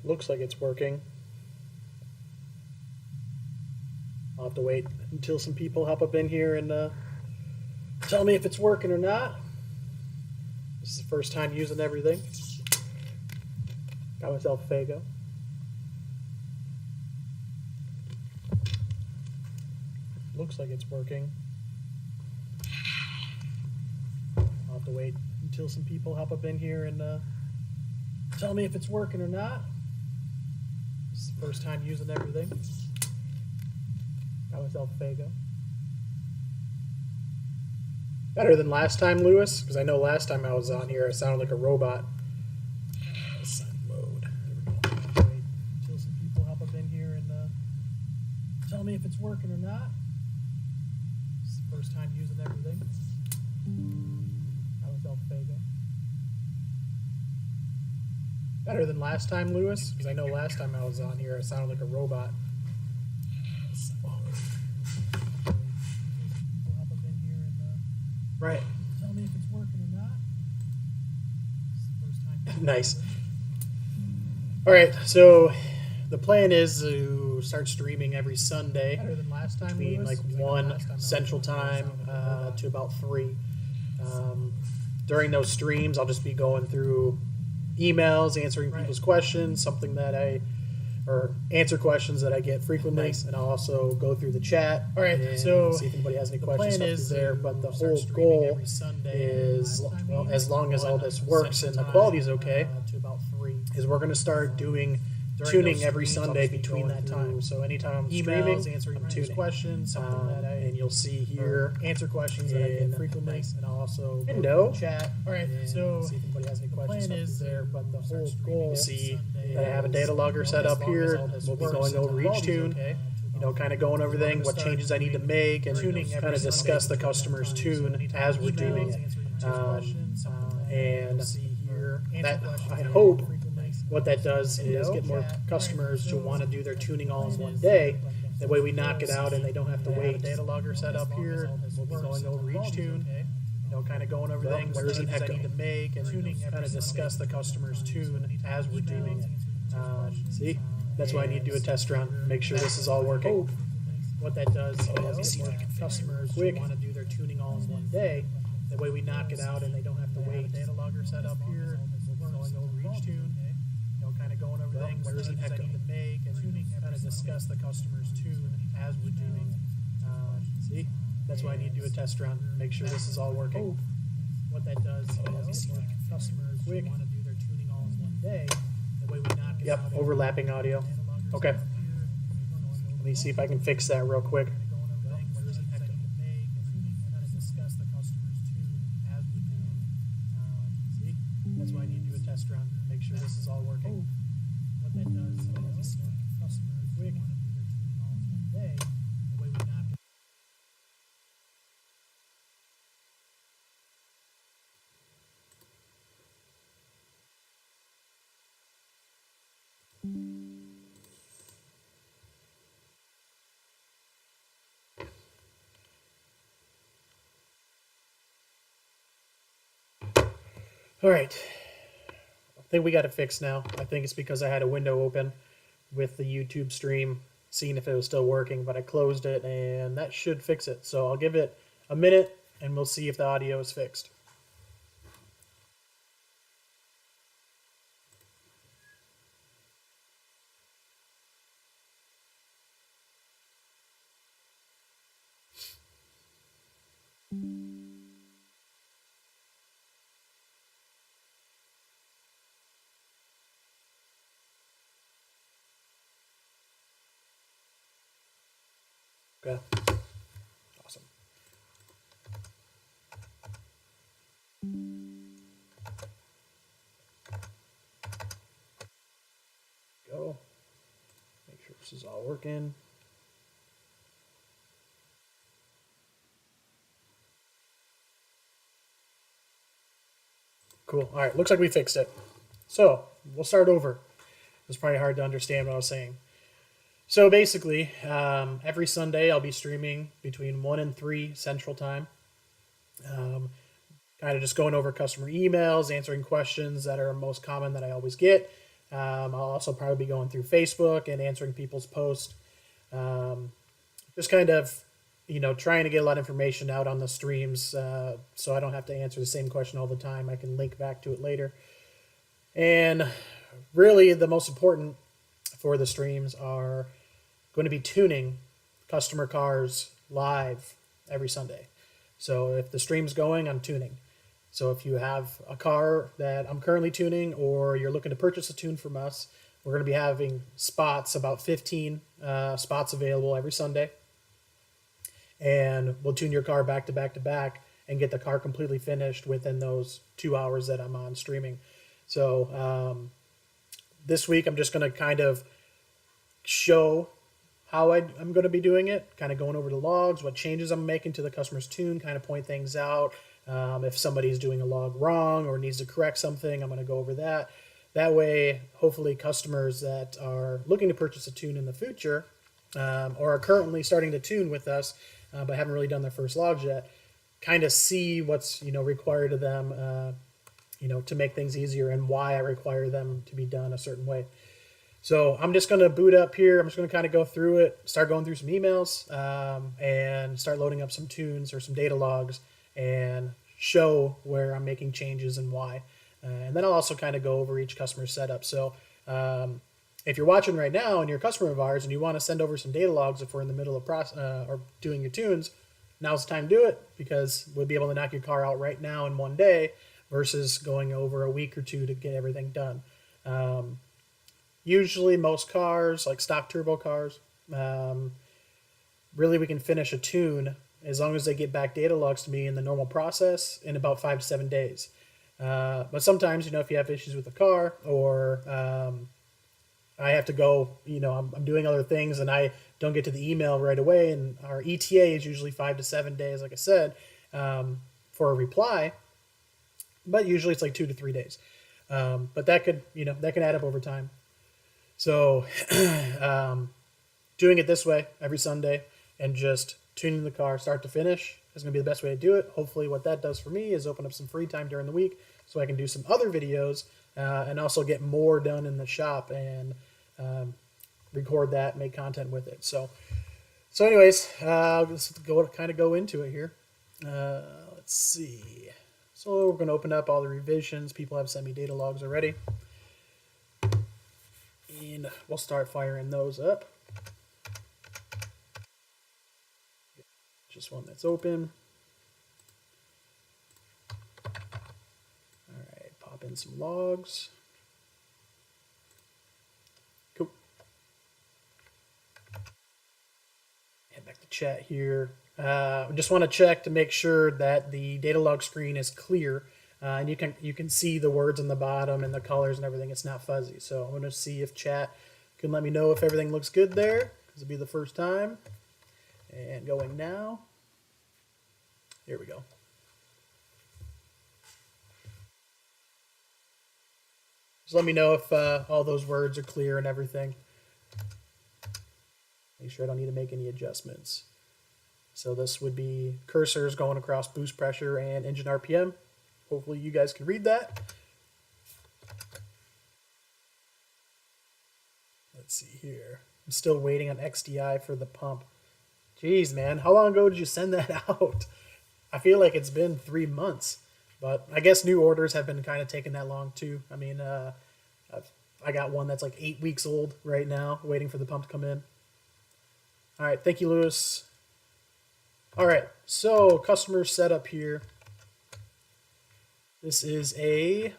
Looks like it's working. I'll have to wait until some people hop up in here and tell me if it's working or not. This is the first time using everything. Got myself a Fago. Looks like it's working. I'll have to wait until some people hop up in here and tell me if it's working or not. This is the first time using everything. Got myself a Fago. Better than last time, Lewis, because I know last time I was on here I sounded like a robot. Silent mode. There we go. Wait until some people hop up in here and tell me if it's working or not. This is the first time using everything. Got myself a Fago. Better than last time, Lewis, because I know last time I was on here I sounded like a robot. Right. Tell me if it's working or not. First time. Nice. All right, so the plan is to start streaming every Sunday. Better than last time, between like 1 Central Time to about 3. During those streams, I'll just be going through emails, answering people's questions, or answer questions that I get frequently, and I'll also go through the chat. All right, so see if anybody has any questions is there. But the whole goal is, well, as long as all this works and the quality is okay, is we're going to start doing tuning every Sunday between that time. So anytime I'm streaming, I'm tuning questions, and you'll see here answer questions that I get frequently, and I'll also go chat. All right, so see if anybody has any questions is there. But the whole goal, see that I have a data logger set up here. We'll be going over each tune, kind of going over everything, what changes I need to make, and kind of discuss the customer's tune as we're doing it. And that, I hope, what that does is get more customers to want to do their tuning all in one day. That way we knock it out and they don't have to wait. Data logger set up here. We'll be going over each tune, kind of going over things, what changes I need to make, and kind of discuss the customer's tune as we're doing it. See, that's why I need to do a test run. Make sure this is all working. What that does is get more customers who want to do their tuning all in one day. That way we knock it out and they don't have to wait. Data logger set up here. We'll be going over each tune. Kind of going over things, what changes I need to make, and kind of discuss the customer's tune as we're doing it. See, that's why I need to do a test run. Make sure this is all working. What that does is get more customers who want to do their tuning all in one day. That way we knock it out. Yep, overlapping audio. Okay. Let me see if I can fix that real quick. That's why I need to do a test run. Make sure this is all working. What that does is customers quick want to do their tuning all in one day. The way we knock it. All right. I think we got it fixed now. I think it's because I had a window open with the YouTube stream, seeing if it was still working, but I closed it and that should fix it. So I'll give it a minute and we'll see if the audio is fixed. Okay. Awesome. Go. Make sure this is all working. Cool. All right. Looks like we fixed it. So we'll start over. It's probably hard to understand what I was saying. So basically, every Sunday I'll be streaming between 1 and 3 Central Time. Kind of just going over customer emails, answering questions that are most common that I always get. I'll also probably be going through Facebook and answering people's posts. Just kind of, trying to get a lot of information out on the streams, so I don't have to answer the same question all the time. I can link back to it later. And really, the most important for the streams are going to be tuning customer cars live every Sunday. So if the stream's going, I'm tuning. So if you have a car that I'm currently tuning, or you're looking to purchase a tune from us, we're going to be having spots, about 15 spots available every Sunday. And we'll tune your car back to back to back and get the car completely finished within those 2 hours that I'm on streaming. So this week I'm just going to kind of show how I'm going to be doing it, kind of going over the logs, what changes I'm making to the customer's tune, kind of point things out. If somebody's doing a log wrong or needs to correct something, I'm going to go over that. That way, hopefully customers that are looking to purchase a tune in the future, or are currently starting to tune with us, but haven't really done their first logs yet, kind of see what's required of them, to make things easier, and why I require them to be done a certain way. So I'm just going to boot up here. I'm just going to kind of go through it, start going through some emails, and start loading up some tunes or some data logs, and show where I'm making changes and why. And then I'll also kind of go over each customer's setup. So if you're watching right now and you're a customer of ours and you want to send over some data logs, if we're in the middle of or doing your tunes, now's the time to do it, because we'll be able to knock your car out right now in one day versus going over a week or two to get everything done. Usually most cars, like stock turbo cars, really we can finish a tune as long as they get back data logs to me in the normal process in about 5 to 7 days. But sometimes, if you have issues with the car, or I have to go, I'm doing other things and I don't get to the email right away, and our ETA is usually 5 to 7 days, like I said, for a reply, but usually it's like 2 to 3 days. But that could add up over time. So doing it this way every Sunday and just tuning the car start to finish is going to be the best way to do it. Hopefully what that does for me is open up some free time during the week so I can do some other videos, and also get more done in the shop and record that, make content with it. So anyways, let's go into it here. Let's see. So we're going to open up all the revisions. People have sent me data logs already. And we'll start firing those up. Just one that's open. All right, pop in some logs. Cool. Head back to chat here. I just want to check to make sure that the data log screen is clear. And you can see the words on the bottom and the colors and everything. It's not fuzzy. So I'm going to see if chat can let me know if everything looks good there, because it'll be the first time. And going now. Here we go. Just let me know if all those words are clear and everything. Make sure I don't need to make any adjustments. So this would be cursors going across boost pressure and engine RPM. Hopefully you guys can read that. Let's see here. I'm still waiting on XDI for the pump. Jeez, man. How long ago did you send that out? I feel like it's been 3 months. But I guess new orders have been kind of taking that long too. I mean, I got one that's like 8 weeks old right now, waiting for the pump to come in. All right. Thank you, Lewis. All right. So customer setup here. This is a,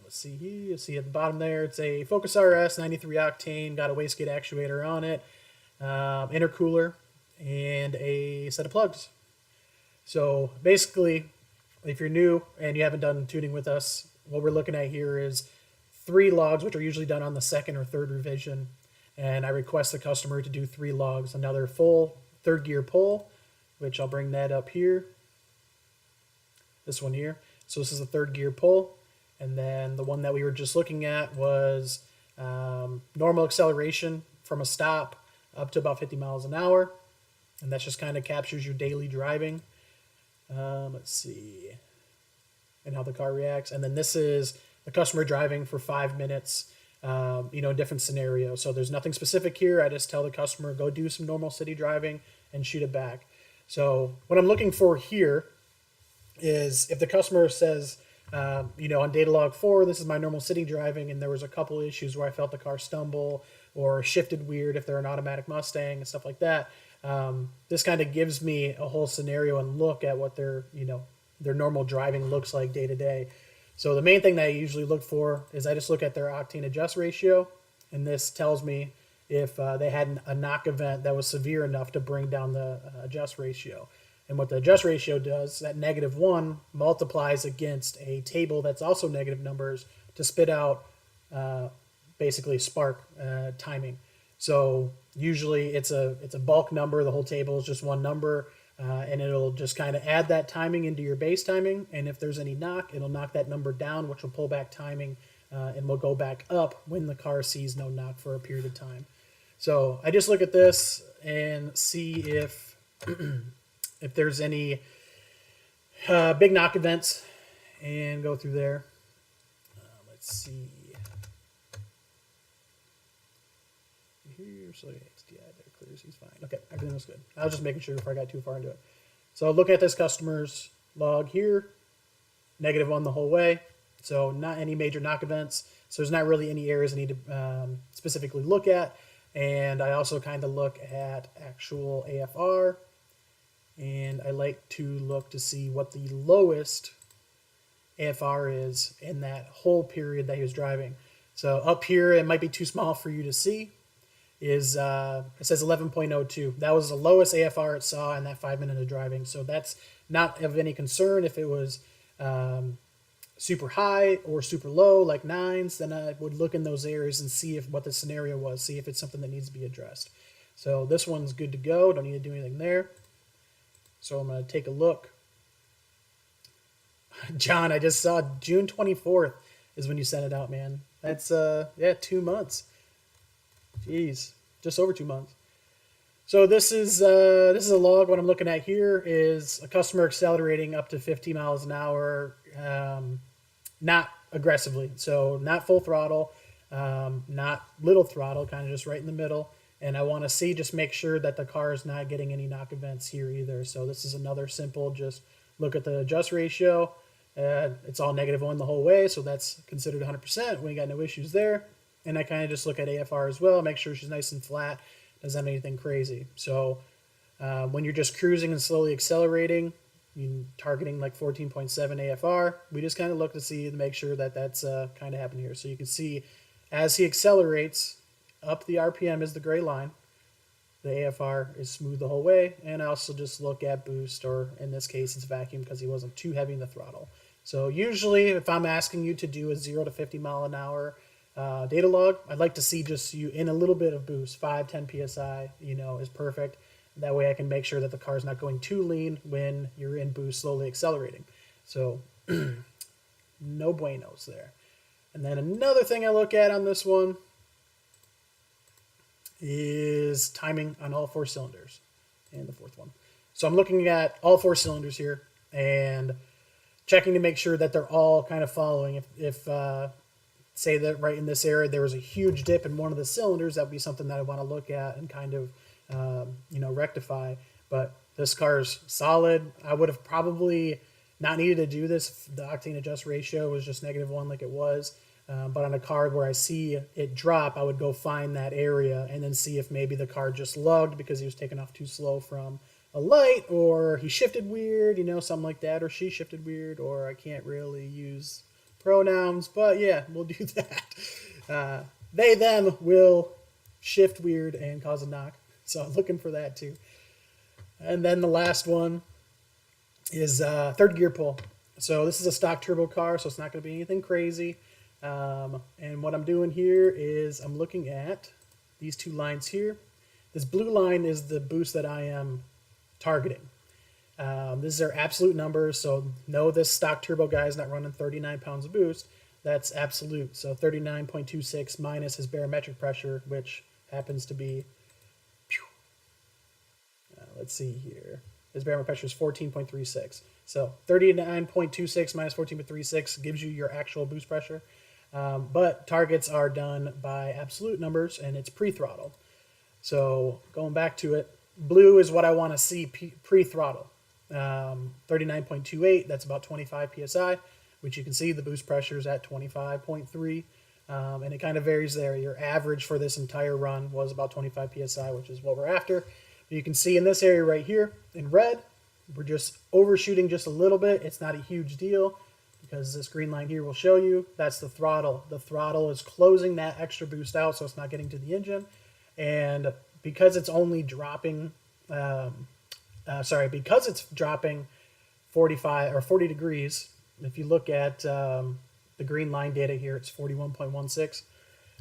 let's see here, you'll see at the bottom there, it's a Focus RS 93 Octane, got a wastegate actuator on it, intercooler, and a set of plugs. So basically, if you're new and you haven't done tuning with us, what we're looking at here is 3 logs, which are usually done on the 2nd or 3rd revision, and I request the customer to do 3 logs. Another full 3rd gear pull, which I'll bring that up here, this one here. So this is a 3rd gear pull, and then the one that we were just looking at was normal acceleration from a stop up to about 50 miles an hour, and that just kind of captures your daily driving. Let's see, and how the car reacts. And then this is the customer driving for 5 minutes different scenarios. So there's nothing specific here. I just tell the customer, go do some normal city driving and shoot it back. So what I'm looking for here is if the customer says, on data log 4, this is my normal city driving, and there was a couple issues where I felt the car stumble or shifted weird if they're an automatic Mustang and stuff like that. This kind of gives me a whole scenario and look at what their normal driving looks like day to day. So the main thing that I usually look for is I just look at their octane adjust ratio, and this tells me if they had a knock event that was severe enough to bring down the adjust ratio. And what the adjust ratio does, that -1 multiplies against a table that's also negative numbers to spit out basically spark timing. So usually it's a bulk number. The whole table is just one number, and it'll just kind of add that timing into your base timing. And if there's any knock, it'll knock that number down, which will pull back timing, and will go back up when the car sees no knock for a period of time. So I just look at this and see if if there's any big knock events and go through there. Let's see. Here, so yeah, there clears, he's fine. Okay, everything looks good. I was just making sure before I got too far into it. So look at this customer's log here, -1 the whole way. So not any major knock events. So there's not really any areas I need to specifically look at. And I also kind of look at actual AFR. And I like to look to see what the lowest AFR is in that whole period that he was driving. So up here, it might be too small for you to see, is it says 11.02. That was the lowest AFR it saw in that 5 minutes of driving. So that's not of any concern. If it was super high or super low, like 9s, then I would look in those areas and see what the scenario was, see if it's something that needs to be addressed. So this one's good to go. Don't need to do anything there. So I'm going to take a look. John, I just saw June 24th is when you sent it out, man. That's, 2 months. Jeez, just over 2 months. So this is a log. What I'm looking at here is a customer accelerating up to 50 miles an hour, not aggressively. So not full throttle, not little throttle, kind of just right in the middle. And I want to see, just make sure that the car is not getting any knock events here either. So this is another simple, just look at the adjust ratio. It's all -1 the whole way, so that's considered 100%. We ain't got no issues there. And I kind of just look at AFR as well, make sure she's nice and flat, doesn't have anything crazy. So when you're just cruising and slowly accelerating, you're targeting like 14.7 AFR. We just kind of look to see to make sure that that's kind of happening here. So you can see as he accelerates, up the RPM is the gray line. The AFR is smooth the whole way. And I also just look at boost, or in this case, it's vacuum because he wasn't too heavy in the throttle. So usually if I'm asking you to do a 0 to 50 mile an hour data log, I'd like to see just you in a little bit of boost, 5, 10 PSI, is perfect. That way I can make sure that the car's not going too lean when you're in boost slowly accelerating. So no buenos there. And then another thing I look at on this one is timing on all 4 cylinders and the 4th one. So I'm looking at all 4 cylinders here and checking to make sure that they're all kind of following. If say that right in this area there was a huge dip in one of the cylinders, that would be something that I want to look at and kind of rectify. But this car's solid. I would have probably not needed to do this if the octane adjust ratio was just -1 like it was. But on a car where I see it drop, I would go find that area and then see if maybe the car just lugged because he was taking off too slow from a light, or he shifted weird, something like that, or she shifted weird, or I can't really use pronouns, but yeah, we'll do that. They, them will shift weird and cause a knock. So I'm looking for that too. And then the last one is 3rd gear pull. So this is a stock turbo car, so it's not going to be anything crazy. And what I'm doing here is I'm looking at these 2 lines here. This blue line is the boost that I am targeting. This is our absolute numbers, so no, this stock turbo guy is not running 39 pounds of boost. That's absolute. So 39.26 minus his barometric pressure, which happens to be, let's see here. His barometric pressure is 14.36. So 39.26 minus 14.36 gives you your actual boost pressure. But targets are done by absolute numbers, and it's pre-throttle. So going back to it, blue is what I want to see pre-throttle. 39.28, that's about 25 psi, which you can see the boost pressure is at 25.3, and it kind of varies there. Your average for this entire run was about 25 psi, which is what we're after. But you can see in this area right here in red, we're just overshooting just a little bit. It's not a huge deal because this green line here will show you that's the throttle. The throttle is closing that extra boost out, so it's not getting to the engine. And because it's only dropping, because it's dropping 45 or 40 degrees, if you look at the green line data here, it's 41.16.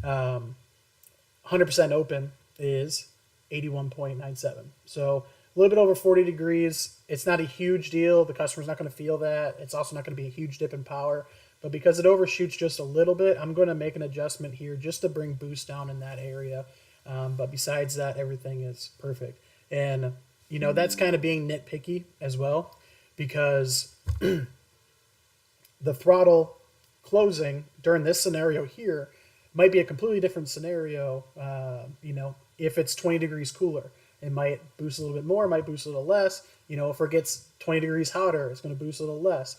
100% open is 81.97. So a little bit over 40 degrees. It's not a huge deal. The customer's not going to feel that. It's also not going to be a huge dip in power. But because it overshoots just a little bit, I'm going to make an adjustment here just to bring boost down in that area. But besides that, everything is perfect. And, you know, that's kind of being nitpicky as well, because the throttle closing during this scenario here might be a completely different scenario. You know, if it's 20 degrees cooler, it might boost a little bit more, might boost a little less. You know, if it gets 20 degrees hotter, it's going to boost a little less.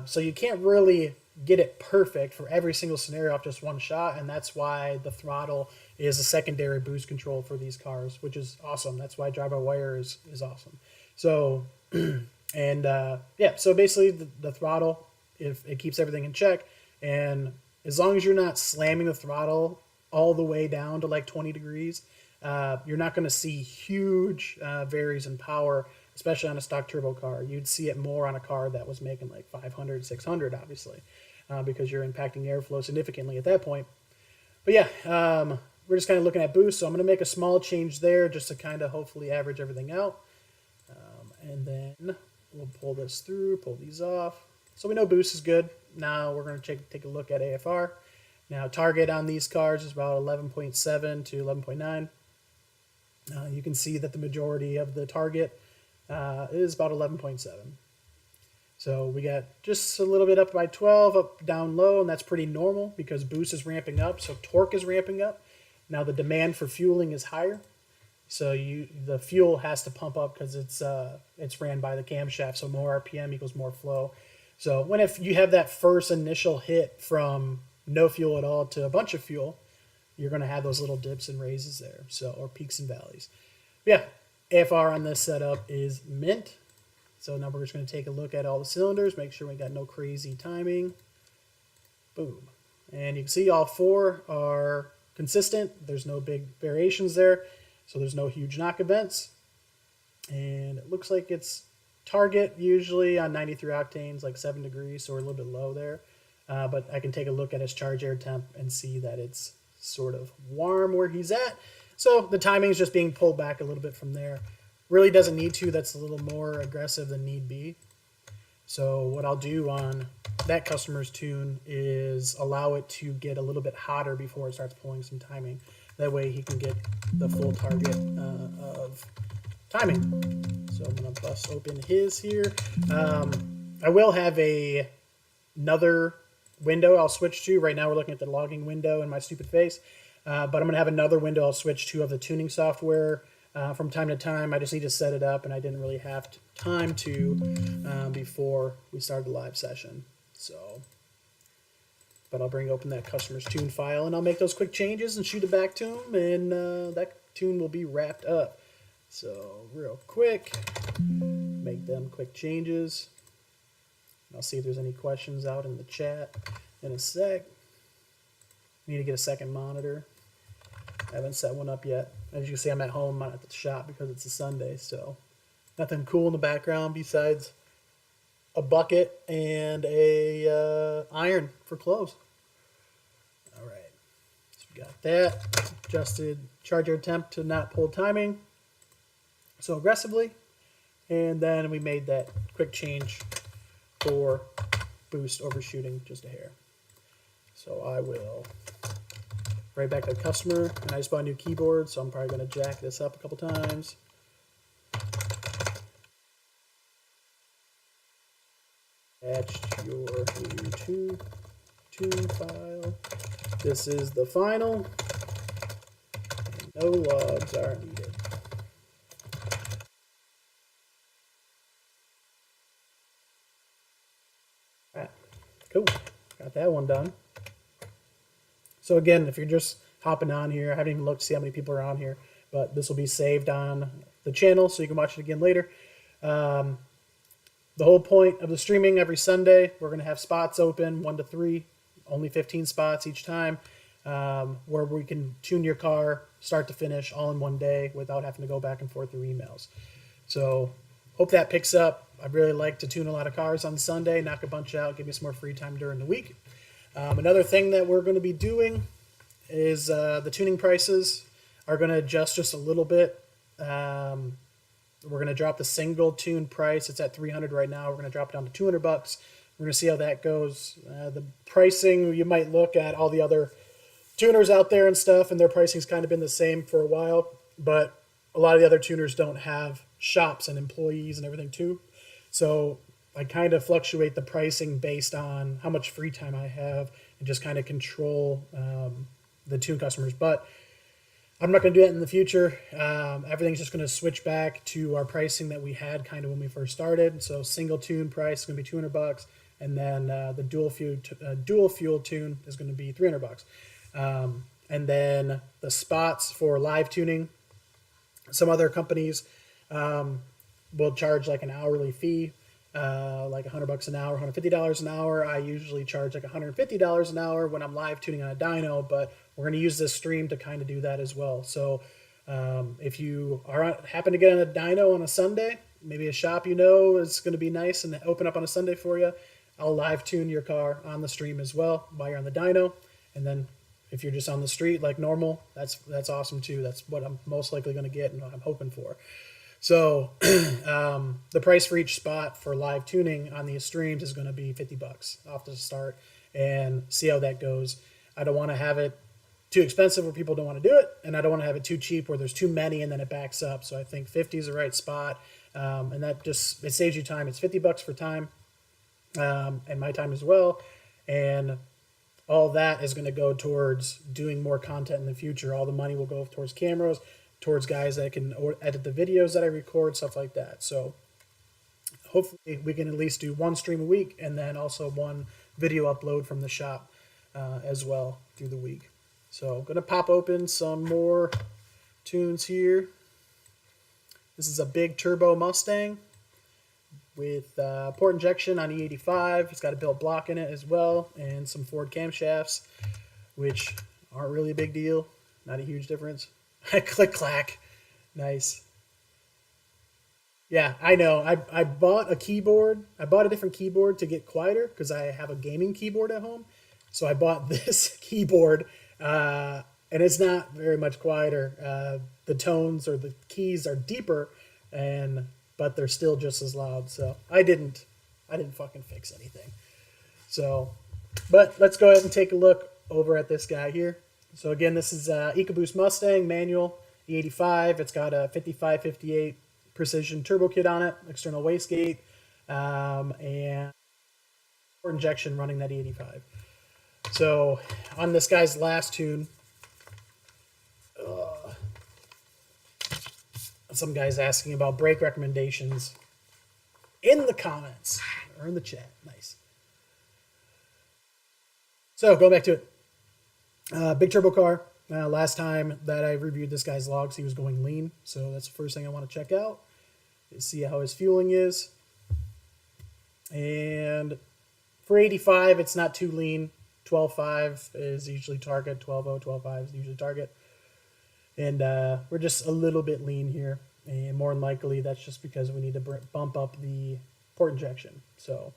So you can't really get it perfect for every single scenario off just one shot, and that's why the throttle is a secondary boost control for these cars, which is awesome. That's why drive-by-wire is awesome. So, and yeah, so basically the throttle, if it keeps everything in check, and as long as you're not slamming the throttle all the way down to like 20 degrees, you're not going to see huge varies in power, especially on a stock turbo car. You'd see it more on a car that was making like 500, 600, obviously, because you're impacting airflow significantly at that point. But yeah, we're just kind of looking at boost, so I'm going to make a small change there just to kind of hopefully average everything out. And then we'll pull this through, pull these off. So we know boost is good. Now we're going to take a look at AFR. Now target on these cars is about 11.7 to 11.9. You can see that the majority of the target is about 11.7. So we got just a little bit up by 12, up, down, low, and that's pretty normal because boost is ramping up, so torque is ramping up. Now the demand for fueling is higher, so the fuel has to pump up because it's ran by the camshaft, so more RPM equals more flow. So if you have that first initial hit from no fuel at all to a bunch of fuel, you're going to have those little dips and raises there, or peaks and valleys. But yeah, AFR on this setup is mint. So now we're just going to take a look at all the cylinders, make sure we got no crazy timing. Boom. And you can see all four are consistent. There's no big variations there, so there's no huge knock events. And it looks like it's target usually on 93 octanes, like 7 degrees, so we're a little bit low there. But I can take a look at his charge air temp and see that it's sort of warm where he's at. So the timing is just being pulled back a little bit from there. Really doesn't need to. That's a little more aggressive than need be. So what I'll do on that customer's tune is allow it to get a little bit hotter before it starts pulling some timing. That way he can get the full target of timing. So I'm going to bust open his here. I will have another window I'll switch to. Right now we're looking at the logging window in my stupid face. But I'm going to have another window I'll switch to of the tuning software from time to time. I just need to set it up, and I didn't really have time to before we started the live session. So, but I'll open that customer's tune file, and I'll make those quick changes and shoot it back to him, and that tune will be wrapped up. So real quick, make them quick changes. I'll see if there's any questions out in the chat in a sec. Need to get a second monitor. I haven't set one up yet. As you can see, I'm at home, not at the shop because it's a Sunday, so nothing cool in the background besides a bucket and a iron for clothes. All right, so we got that. Adjusted charger temp to not pull timing so aggressively, and then we made that quick change for boost overshooting just a hair. So I will right back to the customer, and I just bought a new keyboard, so I'm probably going to jack this up a couple times. Attached your new tune. tune file. This is the final. No logs are needed. All right, cool. Got that one done. So again, if you're just hopping on here, I haven't even looked to see how many people are on here, but this will be saved on the channel so you can watch it again later. The whole point of the streaming every Sunday, we're going to have spots open, 1 to 3, only 15 spots each time, where we can tune your car start to finish all in one day without having to go back and forth through emails. So hope that picks up. I really like to tune a lot of cars on Sunday, knock a bunch out, give me some more free time during the week. Another thing that we're going to be doing is the tuning prices are going to adjust just a little bit. We're going to drop the single tune price. It's at $300 right now. We're going to drop it down to $200. We're going to see how that goes. The pricing, you might look at all the other tuners out there and stuff, and their pricing's kind of been the same for a while, but a lot of the other tuners don't have shops and employees and everything too. So I kind of fluctuate the pricing based on how much free time I have and just kind of control the tune customers. But I'm not going to do that in the future. Everything's just going to switch back to our pricing that we had kind of when we first started. So single tune price is going to be $200, and then the dual fuel tune is going to be $300. And then the spots for live tuning, some other companies will charge like an hourly fee, like $100 an hour, $150 an hour. I usually charge like $150 an hour when I'm live tuning on a dyno, but we're going to use this stream to kind of do that as well. So if you happen to get on a dyno on a Sunday, maybe a shop you know is going to be nice and open up on a Sunday for you, I'll live tune your car on the stream as well while you're on the dyno. And then if you're just on the street like normal, that's awesome too. That's what I'm most likely going to get and what I'm hoping for. So the price for each spot for live tuning on these streams is going to be $50 off the start, and see how that goes. I don't want to have it too expensive where people don't want to do it, and I don't want to have it too cheap where there's too many and then it backs up. So I think 50 is the right spot, and that just, it saves you time. It's $50 for time, and my time as well, and all that is going to go towards doing more content in the future. All the money will go towards cameras, towards guys that can edit the videos that I record, stuff like that. So hopefully we can at least do one stream a week, and then also one video upload from the shop as well through the week. So I'm going to pop open some more tunes here. This is a big turbo Mustang with port injection on E85. It's got a built block in it as well, and some Ford camshafts, which aren't really a big deal. Not a huge difference. Click clack. Nice. Yeah, I know. I bought a keyboard. I bought a different keyboard to get quieter because I have a gaming keyboard at home. So I bought this keyboard, and it's not very much quieter. The tones or the keys are deeper, but they're still just as loud. So I didn't fucking fix anything. So, but let's go ahead and take a look over at this guy here. So again, this is EcoBoost Mustang manual E85. It's got a 5558 precision turbo kit on it, external wastegate, and port injection running that E85. So on this guy's last tune, some guy's asking about brake recommendations in the comments or in the chat. Nice. So going back to it. Big turbo car. Last time that I reviewed this guy's logs, he was going lean. So that's the first thing I want to check out. Is see how his fueling is. And for 85, it's not too lean. 12.5 is usually target. 12.0, 12.5 is usually target. And we're just a little bit lean here. And more than likely, that's just because we need to bump up the port injection. So,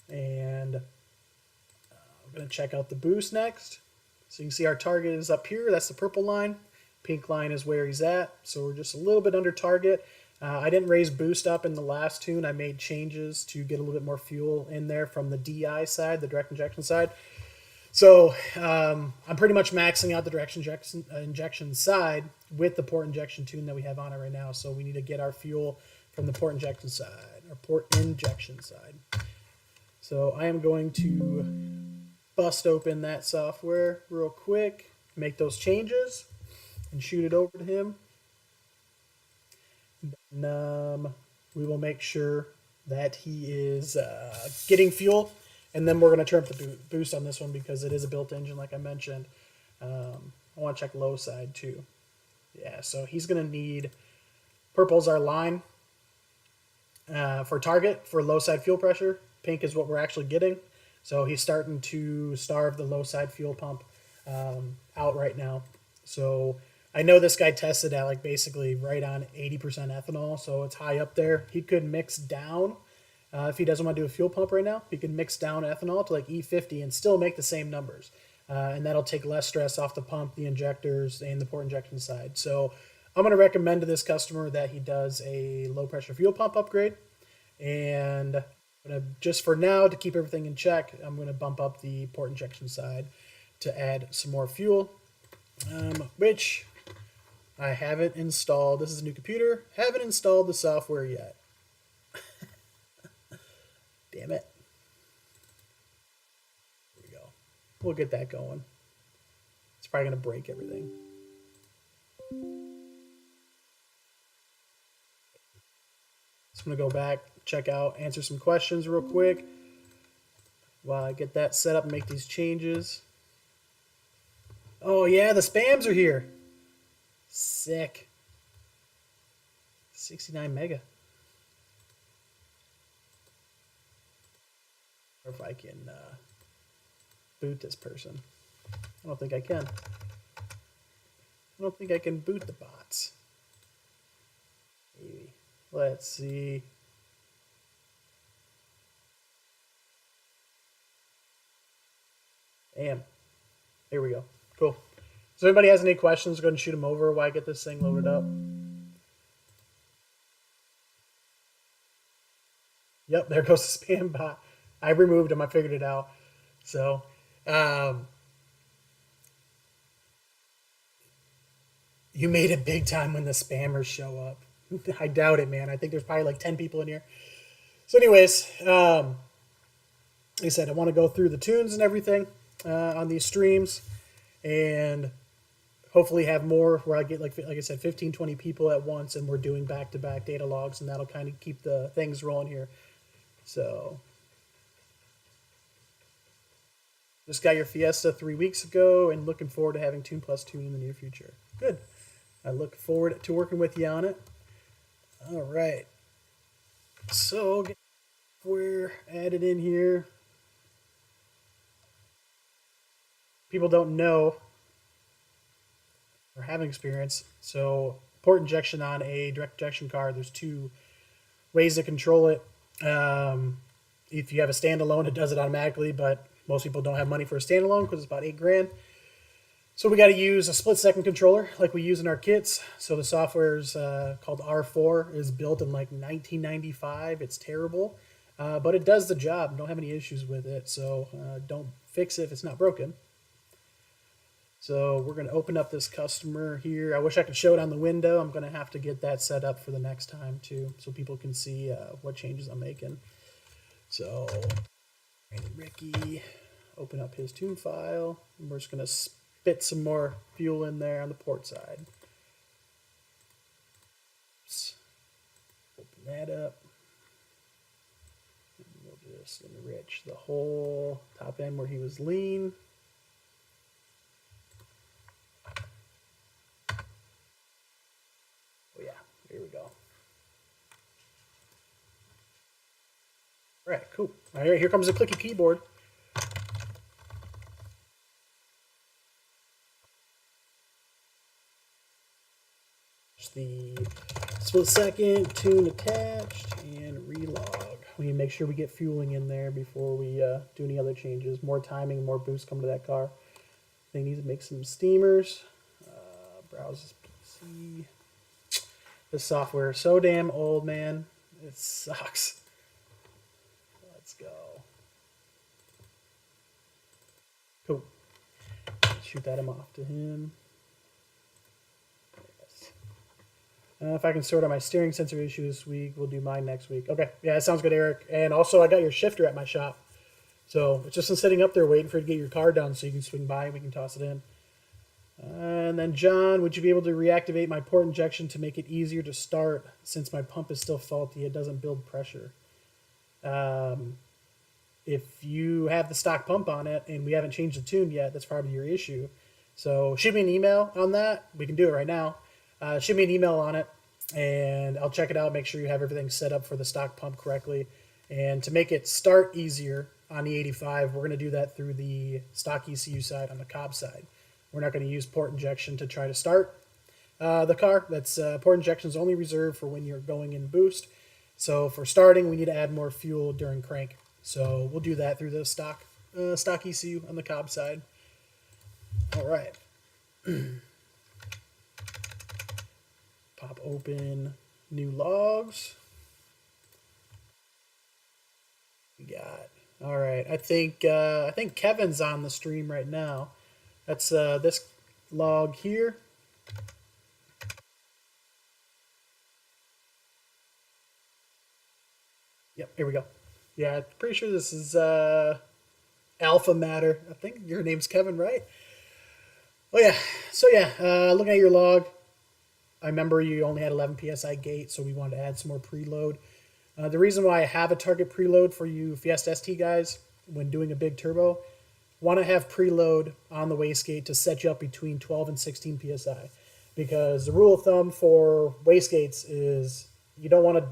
and we're going to check out the boost next. So you can see our target is up here. That's the purple line. Pink line is where he's at. So we're just a little bit under target. I didn't raise boost up in the last tune. I made changes to get a little bit more fuel in there from the DI side, the direct injection side. So I'm pretty much maxing out the direct injection side with the port injection tune that we have on it right now. So we need to get our fuel from the port injection side, or port injection side. So I am going to bust open that software real quick, make those changes, and shoot it over to him. And, we will make sure that he is getting fuel, and then we're going to turn up the boost on this one because it is a built engine, like I mentioned. I want to check low side too. Yeah, so he's going to need purple's our line for target for low side fuel pressure. Pink is what we're actually getting. So he's starting to starve the low side fuel pump out right now. So I know this guy tested at like basically right on 80% ethanol, so it's high up there. He could mix down if he doesn't want to do a fuel pump right now. He could mix down ethanol to like E50 and still make the same numbers, and that'll take less stress off the pump, the injectors, and the port injection side. So I'm going to recommend to this customer that he does a low pressure fuel pump upgrade, and just for now to keep everything in check, I'm going to bump up the port injection side to add some more fuel, which I haven't installed. This is a new computer. Haven't installed the software yet. Damn it. Here we go. We'll get that going. It's probably going to break everything. So I'm going to go back, check out, answer some questions real quick while I get that set up and make these changes. Oh yeah, the spams are here. Sick. 69 mega. Or if I can boot this person. I don't think I can. I don't think I can boot the bots. Maybe. Let's see. Damn. Here we go. Cool. So if anybody has any questions, go ahead and shoot them over while I get this thing loaded up. Yep, there goes the spam bot. I removed him. I figured it out. So, you made it big time when the spammers show up. I doubt it, man. I think there's probably like 10 people in here. So anyways, like I said, I want to go through the tunes and everything on these streams, and hopefully have more where I get like I said, 15, 20 people at once, and we're doing back-to-back data logs, and that'll kind of keep the things rolling here. So just got your Fiesta 3 weeks ago, and looking forward to having Tune Plus Tune in the near future. Good. I look forward to working with you on it. All right. So we're added in here. People don't know or haven't experienced. So port injection on a direct injection car, there's two ways to control it. If you have a standalone, it does it automatically, but most people don't have money for a standalone because it's about $8,000. So we got to use a split-second controller like we use in our kits. So the software is called R4, is built in like 1995. It's terrible, but it does the job. Don't have any issues with it, so don't fix it if it's not broken. So we're going to open up this customer here. I wish I could show it on the window. I'm going to have to get that set up for the next time too, so people can see what changes I'm making. So Ricky, open up his tune file, and we're just going to spit some more fuel in there on the port side. Oops. Open that up. And we'll just enrich the whole top end where he was lean. Oh yeah, here we go. All right, cool. All right, here comes the clicky keyboard. The split second, tune attached, and relog. We need to make sure we get fueling in there before we do any other changes. More timing, more boost come to that car. They need to make some steamers. Browse this PC. This software is so damn old, man. It sucks. Let's go. Cool. Shoot that off to him. If I can sort out my steering sensor issue this week, we'll do mine next week. Okay, yeah, that sounds good, Eric. And also, I got your shifter at my shop. So it's just been sitting up there waiting for you to get your car done so you can swing by and we can toss it in. And then John, would you be able to reactivate my port injection to make it easier to start since my pump is still faulty? It doesn't build pressure. If you have the stock pump on it and we haven't changed the tune yet, that's probably your issue. So shoot me an email on that. We can do it right now. Shoot me an email on it and I'll check it out, make sure you have everything set up for the stock pump correctly. And to make it start easier on the 85, we're going to do that through the stock ECU side on the Cobb side. We're not going to use port injection to try to start the car. That's port injection is only reserved for when you're going in boost. So for starting, we need to add more fuel during crank. So we'll do that through the stock ECU on the Cobb side. All right. Pop open new logs. We got. All right. I think Kevin's on the stream right now. That's this log here. Yep, here we go. Yeah, I'm pretty sure this is Alpha Matter. I think your name's Kevin, right? Oh yeah. So yeah, looking at your log, I remember you only had 11 psi gate, so we wanted to add some more preload. The reason why I have a target preload for you Fiesta ST guys when doing a big turbo, want to have preload on the wastegate to set you up between 12 and 16 psi, because the rule of thumb for wastegates is you don't want to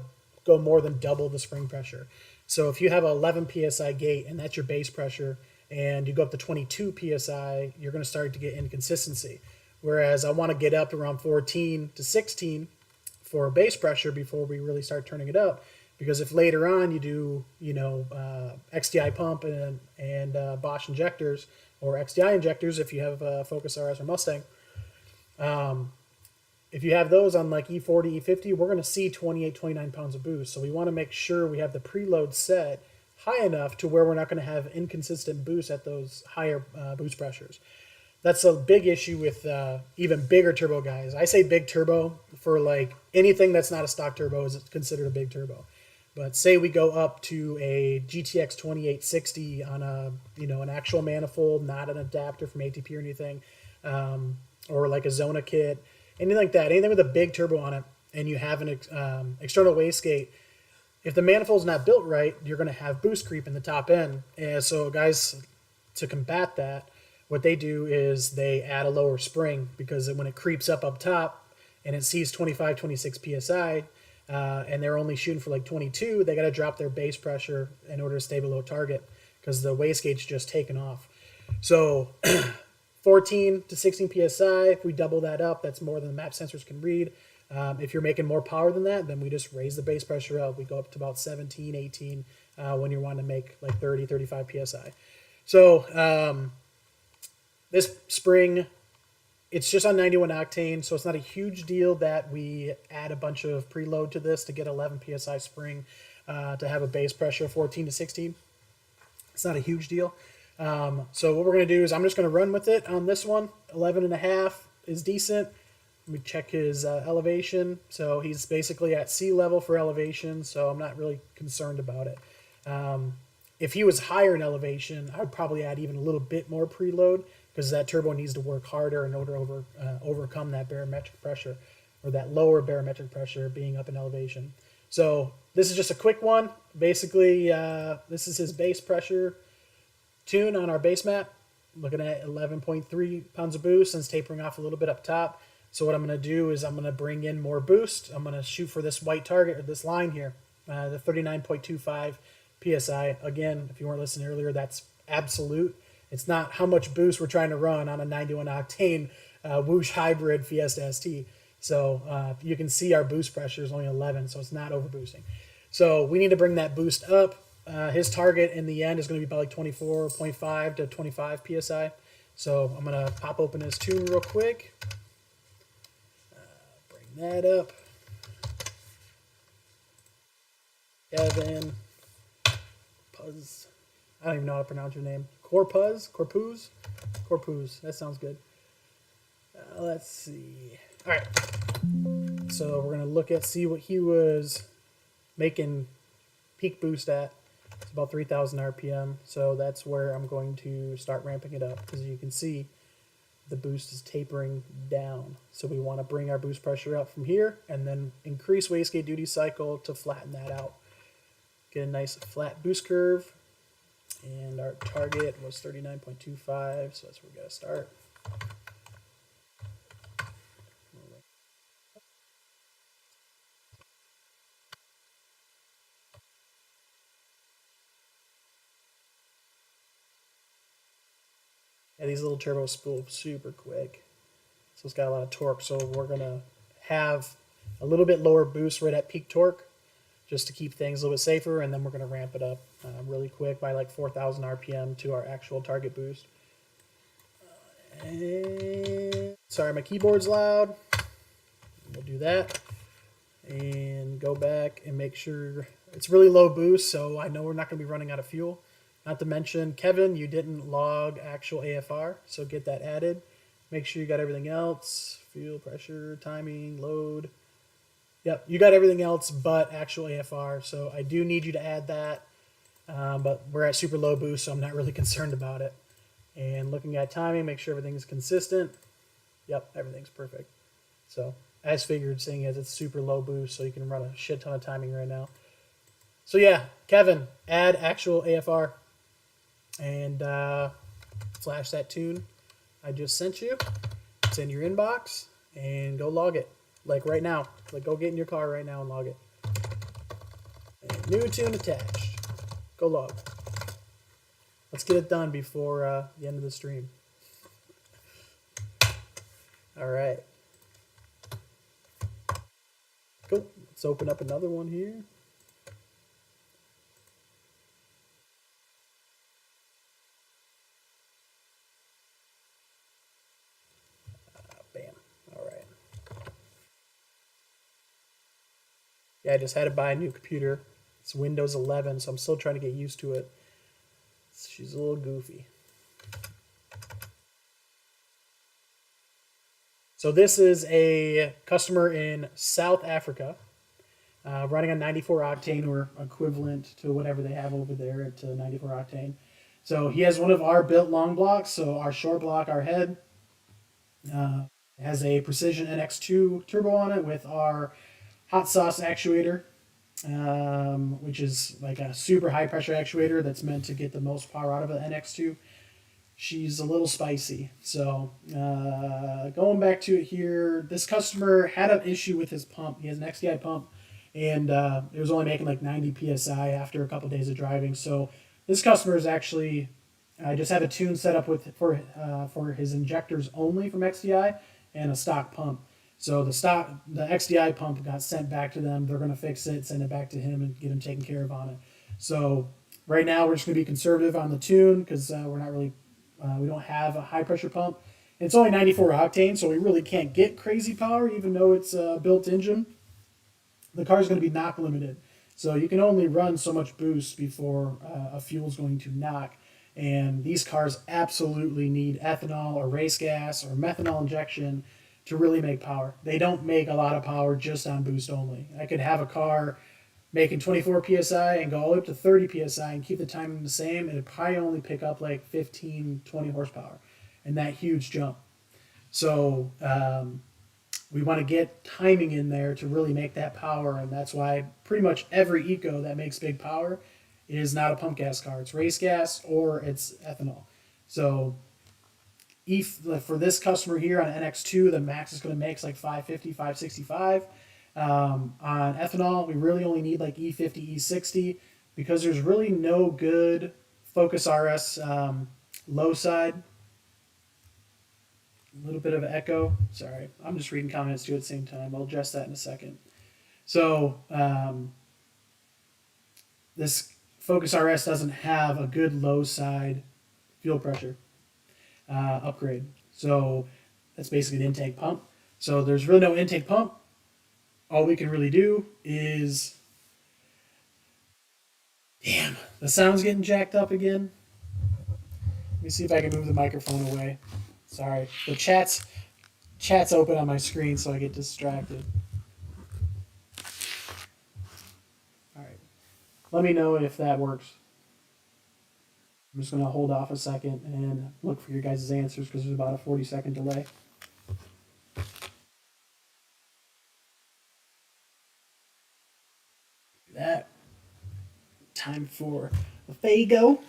go more than double the spring pressure. So if you have an 11 psi gate and that's your base pressure, and you go up to 22 psi, you're going to start to get inconsistency. Whereas I want to get up around 14 to 16 for base pressure before we really start turning it up. Because if later on you do, XDI pump and Bosch injectors or XDI injectors, if you have Focus RS or Mustang, if you have those on like E40, E50, we're going to see 28, 29 pounds of boost. So we want to make sure we have the preload set high enough to where we're not going to have inconsistent boost at those higher boost pressures. That's a big issue with even bigger turbo guys. I say big turbo for like anything that's not a stock turbo is considered a big turbo. But say we go up to a GTX 2860 on a an actual manifold, not an adapter from ATP or anything, or like a Zona kit, anything like that, anything with a big turbo on it, and you have an external wastegate. If the manifold's not built right, you're going to have boost creep in the top end. And so guys, to combat that, what they do is they add a lower spring, because when it creeps up top and it sees 25, 26 psi, and they're only shooting for like 22, they got to drop their base pressure in order to stay below target, because the wastegate's just taken off. So 14 to 16 psi, if we double that up, that's more than the map sensors can read. If you're making more power than that, then we just raise the base pressure up. We go up to about 17, 18 when you're wanting to make like 30, 35 psi. So this spring, it's just on 91 octane, so it's not a huge deal that we add a bunch of preload to this to get 11 psi spring to have a base pressure of 14 to 16. It's not a huge deal. So what we're going to do is I'm just going to run with it on this one. 11.5 is decent. Let me check his elevation. So he's basically at sea level for elevation, so I'm not really concerned about it. If he was higher in elevation, I would probably add even a little bit more preload, because that turbo needs to work harder in order to overcome that barometric pressure, or that lower barometric pressure being up in elevation. So this is just a quick one. Basically, this is his base pressure tune on our base map. Looking at 11.3 pounds of boost, and it's tapering off a little bit up top. So what I'm going to do is I'm going to bring in more boost. I'm going to shoot for this white target, or this line here, the 39.25 PSI. Again, if you weren't listening earlier, that's absolute. It's not how much boost we're trying to run on a 91 octane Whoosh hybrid Fiesta ST. So you can see our boost pressure is only 11, so it's not overboosting. So we need to bring that boost up. His target in the end is going to be about like 24.5 to 25 PSI. So I'm going to pop open his tune real quick. Bring that up. Kevin Puz. I don't even know how to pronounce your name. Corpuz? That sounds good. Let's see. All right. So we're going to see what he was making peak boost at. It's about 3,000 RPM, so that's where I'm going to start ramping it up. As you can see, the boost is tapering down. So we want to bring our boost pressure up from here and then increase wastegate duty cycle to flatten that out. Get a nice flat boost curve. And our target was 39.25, so that's where we got to start. Yeah, these little turbos spool super quick. So it's got a lot of torque. So we're going to have a little bit lower boost right at peak torque just to keep things a little bit safer. And then we're going to ramp it up really quick by like 4,000 RPM to our actual target boost. And sorry, my keyboard's loud. We'll do that. And go back and make sure it's really low boost. So I know we're not going to be running out of fuel. Not to mention, Kevin, you didn't log actual AFR, so get that added. Make sure you got everything else. Fuel, pressure, timing, load. Yep, you got everything else but actual AFR, so I do need you to add that. But we're at super low boost, so I'm not really concerned about it. And looking at timing, make sure everything's consistent. Yep, everything's perfect. So, as figured, seeing as it's super low boost, so you can run a shit ton of timing right now. So yeah, Kevin, add actual AFR. And flash that tune I just sent you. It's in your inbox, and go log it. Like right now. Like go get in your car right now and log it. And new tune attached. Go log. Let's get it done before the end of the stream. All right. Cool. Let's open up another one here. Yeah, I just had to buy a new computer. It's Windows 11, so I'm still trying to get used to it. She's a little goofy. So this is a customer in South Africa running on 94 octane or equivalent to whatever they have over there at 94 octane. So he has one of our built long blocks. So our short block, our head, has a Precision NX2 turbo on it with our hot sauce actuator, which is like a super high pressure actuator that's meant to get the most power out of an NX2. She's a little spicy. So going back to it here, this customer had an issue with his pump. He has an XDI pump, and it was only making like 90 PSI after a couple of days of driving. So this customer is actually, I just have a tune set up with for his injectors only from XDI and a stock pump. So the XDI pump got sent back to them. They're going to fix it, send it back to him, and get him taken care of on it. So right now we're just going to be conservative on the tune because we're not really, we don't have a high pressure pump. And it's only 94 octane, so we really can't get crazy power, even though it's a built engine. The car's going to be knock limited. So you can only run so much boost before a fuel's going to knock. And these cars absolutely need ethanol or race gas or methanol injection to really make power. They don't make a lot of power just on boost only. I could have a car making 24 PSI and go all up to 30 PSI and keep the timing the same, and it'd probably only pick up like 15, 20 horsepower and that huge jump. So we want to get timing in there to really make that power, and that's why pretty much every eco that makes big power is not a pump gas car. It's race gas or it's ethanol. So for this customer here on NX2, the max is going to make is like 550, 565. On ethanol, we really only need like E50, E60 because there's really no good Focus RS low side. A little bit of echo. Sorry, I'm just reading comments too at the same time. I'll address that in a second. So this Focus RS doesn't have a good low side fuel pressure upgrade. So that's basically the intake pump. So there's really no intake pump. All we can really do is... Damn, the sound's getting jacked up again. Let me see if I can move the microphone away. Sorry, the chat's open on my screen, so I get distracted. All right, let me know if that works. I'm just going to hold off a second and look for your guys' answers because there's about a 40-second delay. That time for the Fago.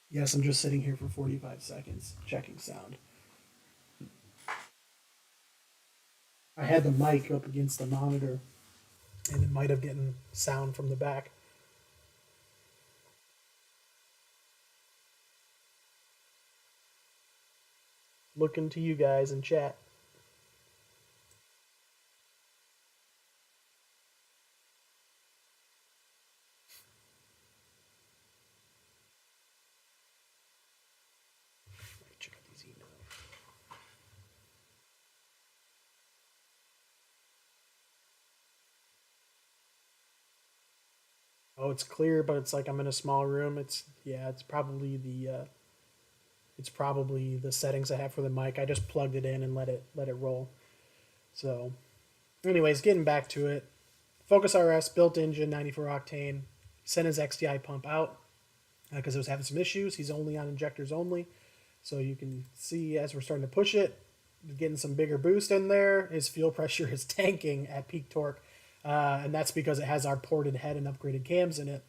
Yes, I'm just sitting here for 45 seconds checking sound. I had the mic up against the monitor, and it might have gotten sound from the back. Looking to you guys in chat. Check out these emails. Oh, it's clear, but it's like I'm in a small room. It's probably the settings I have for the mic. I just plugged it in and let it roll. So, anyways, getting back to it. Focus RS built engine 94 octane. Sent his XDI pump out because it was having some issues. He's only on injectors only, so you can see as we're starting to push it, getting some bigger boost in there. His fuel pressure is tanking at peak torque. And that's because it has our ported head and upgraded cams in it.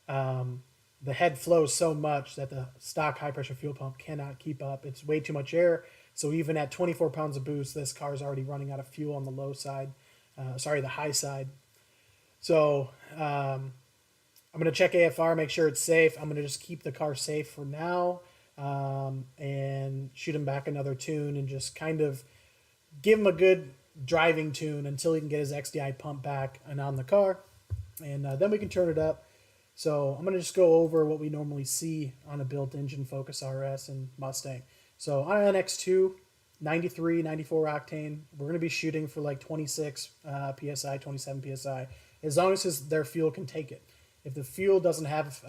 The head flows so much that the stock high pressure fuel pump cannot keep up. It's way too much air. So even at 24 pounds of boost, this car is already running out of fuel on the low side. The high side. So I'm going to check AFR, make sure it's safe. I'm going to just keep the car safe for now and shoot him back another tune and just kind of give him a good driving tune until he can get his XDI pump back and on the car, and then we can turn it up. So I'm going to just go over what we normally see on a built engine Focus RS and Mustang. So on an X2, 93, 94 octane, we're going to be shooting for like 26 PSI, 27 PSI, as long as their fuel can take it. If the fuel doesn't have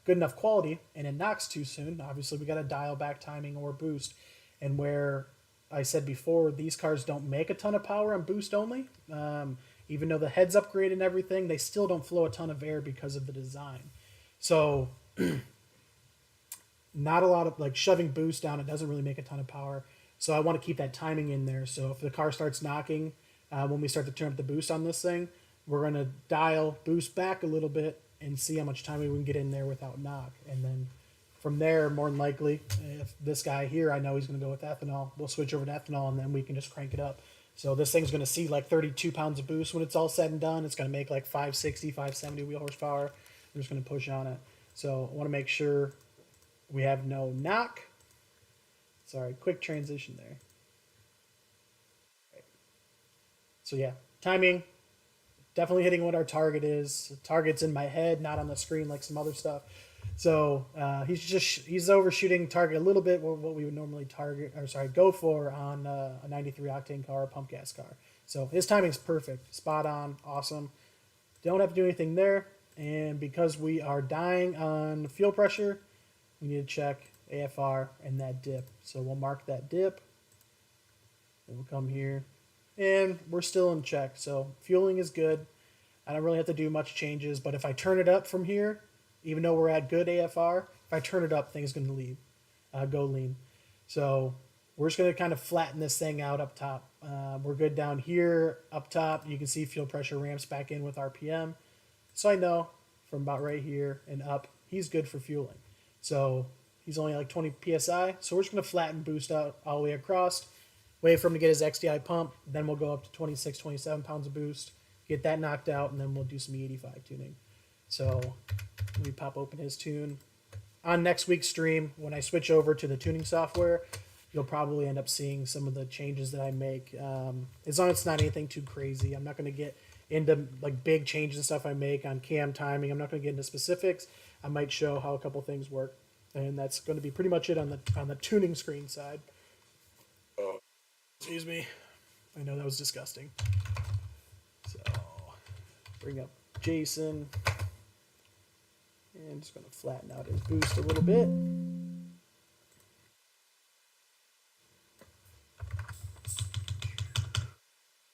good enough quality and it knocks too soon, obviously we got to dial back timing or boost. And where I said before, these cars don't make a ton of power on boost only. Even though the head's upgraded and everything, they still don't flow a ton of air because of the design. So not a lot of like shoving boost down. It doesn't really make a ton of power. So I want to keep that timing in there. So if the car starts knocking, when we start to turn up the boost on this thing, we're going to dial boost back a little bit and see how much time we can get in there without knock. And then from there, more than likely, if this guy here, I know he's going to go with ethanol, we'll switch over to ethanol and then we can just crank it up. So this thing's going to see like 32 pounds of boost when it's all said and done. It's going to make like 560, 570 wheel horsepower. We're just going to push on it. So I want to make sure we have no knock. Sorry, quick transition there. Right. So yeah, timing, definitely hitting what our target is. The target's in my head, not on the screen like some other stuff. So he's overshooting target a little bit what we would normally go for on a 93 octane car, a pump gas car. So his timing's perfect, spot on, awesome. Don't have to do anything there. And because we are dying on fuel pressure, we need to check AFR and that dip. So we'll mark that dip. And we'll come here. And we're still in check. So fueling is good. I don't really have to do much changes. But if I turn it up from here, even though we're at good AFR, if I turn it up, things going to go lean. So we're just going to kind of flatten this thing out up top. We're good down here. Up top, you can see fuel pressure ramps back in with RPM. So I know from about right here and up, he's good for fueling. So he's only like 20 PSI. So we're just going to flatten boost out all the way across. Wait for him to get his XDI pump. Then we'll go up to 26, 27 pounds of boost. Get that knocked out, and then we'll do some E85 tuning. So let me pop open his tune. On next week's stream, when I switch over to the tuning software, you'll probably end up seeing some of the changes that I make. As long as it's not anything too crazy. I'm not going to get into like big changes and stuff I make on cam timing. I'm not going to get into specifics. I might show how a couple things work. And that's going to be pretty much it on the tuning screen side. Oh, excuse me. I know that was disgusting. So bring up Jason. And just going to flatten out his boost a little bit.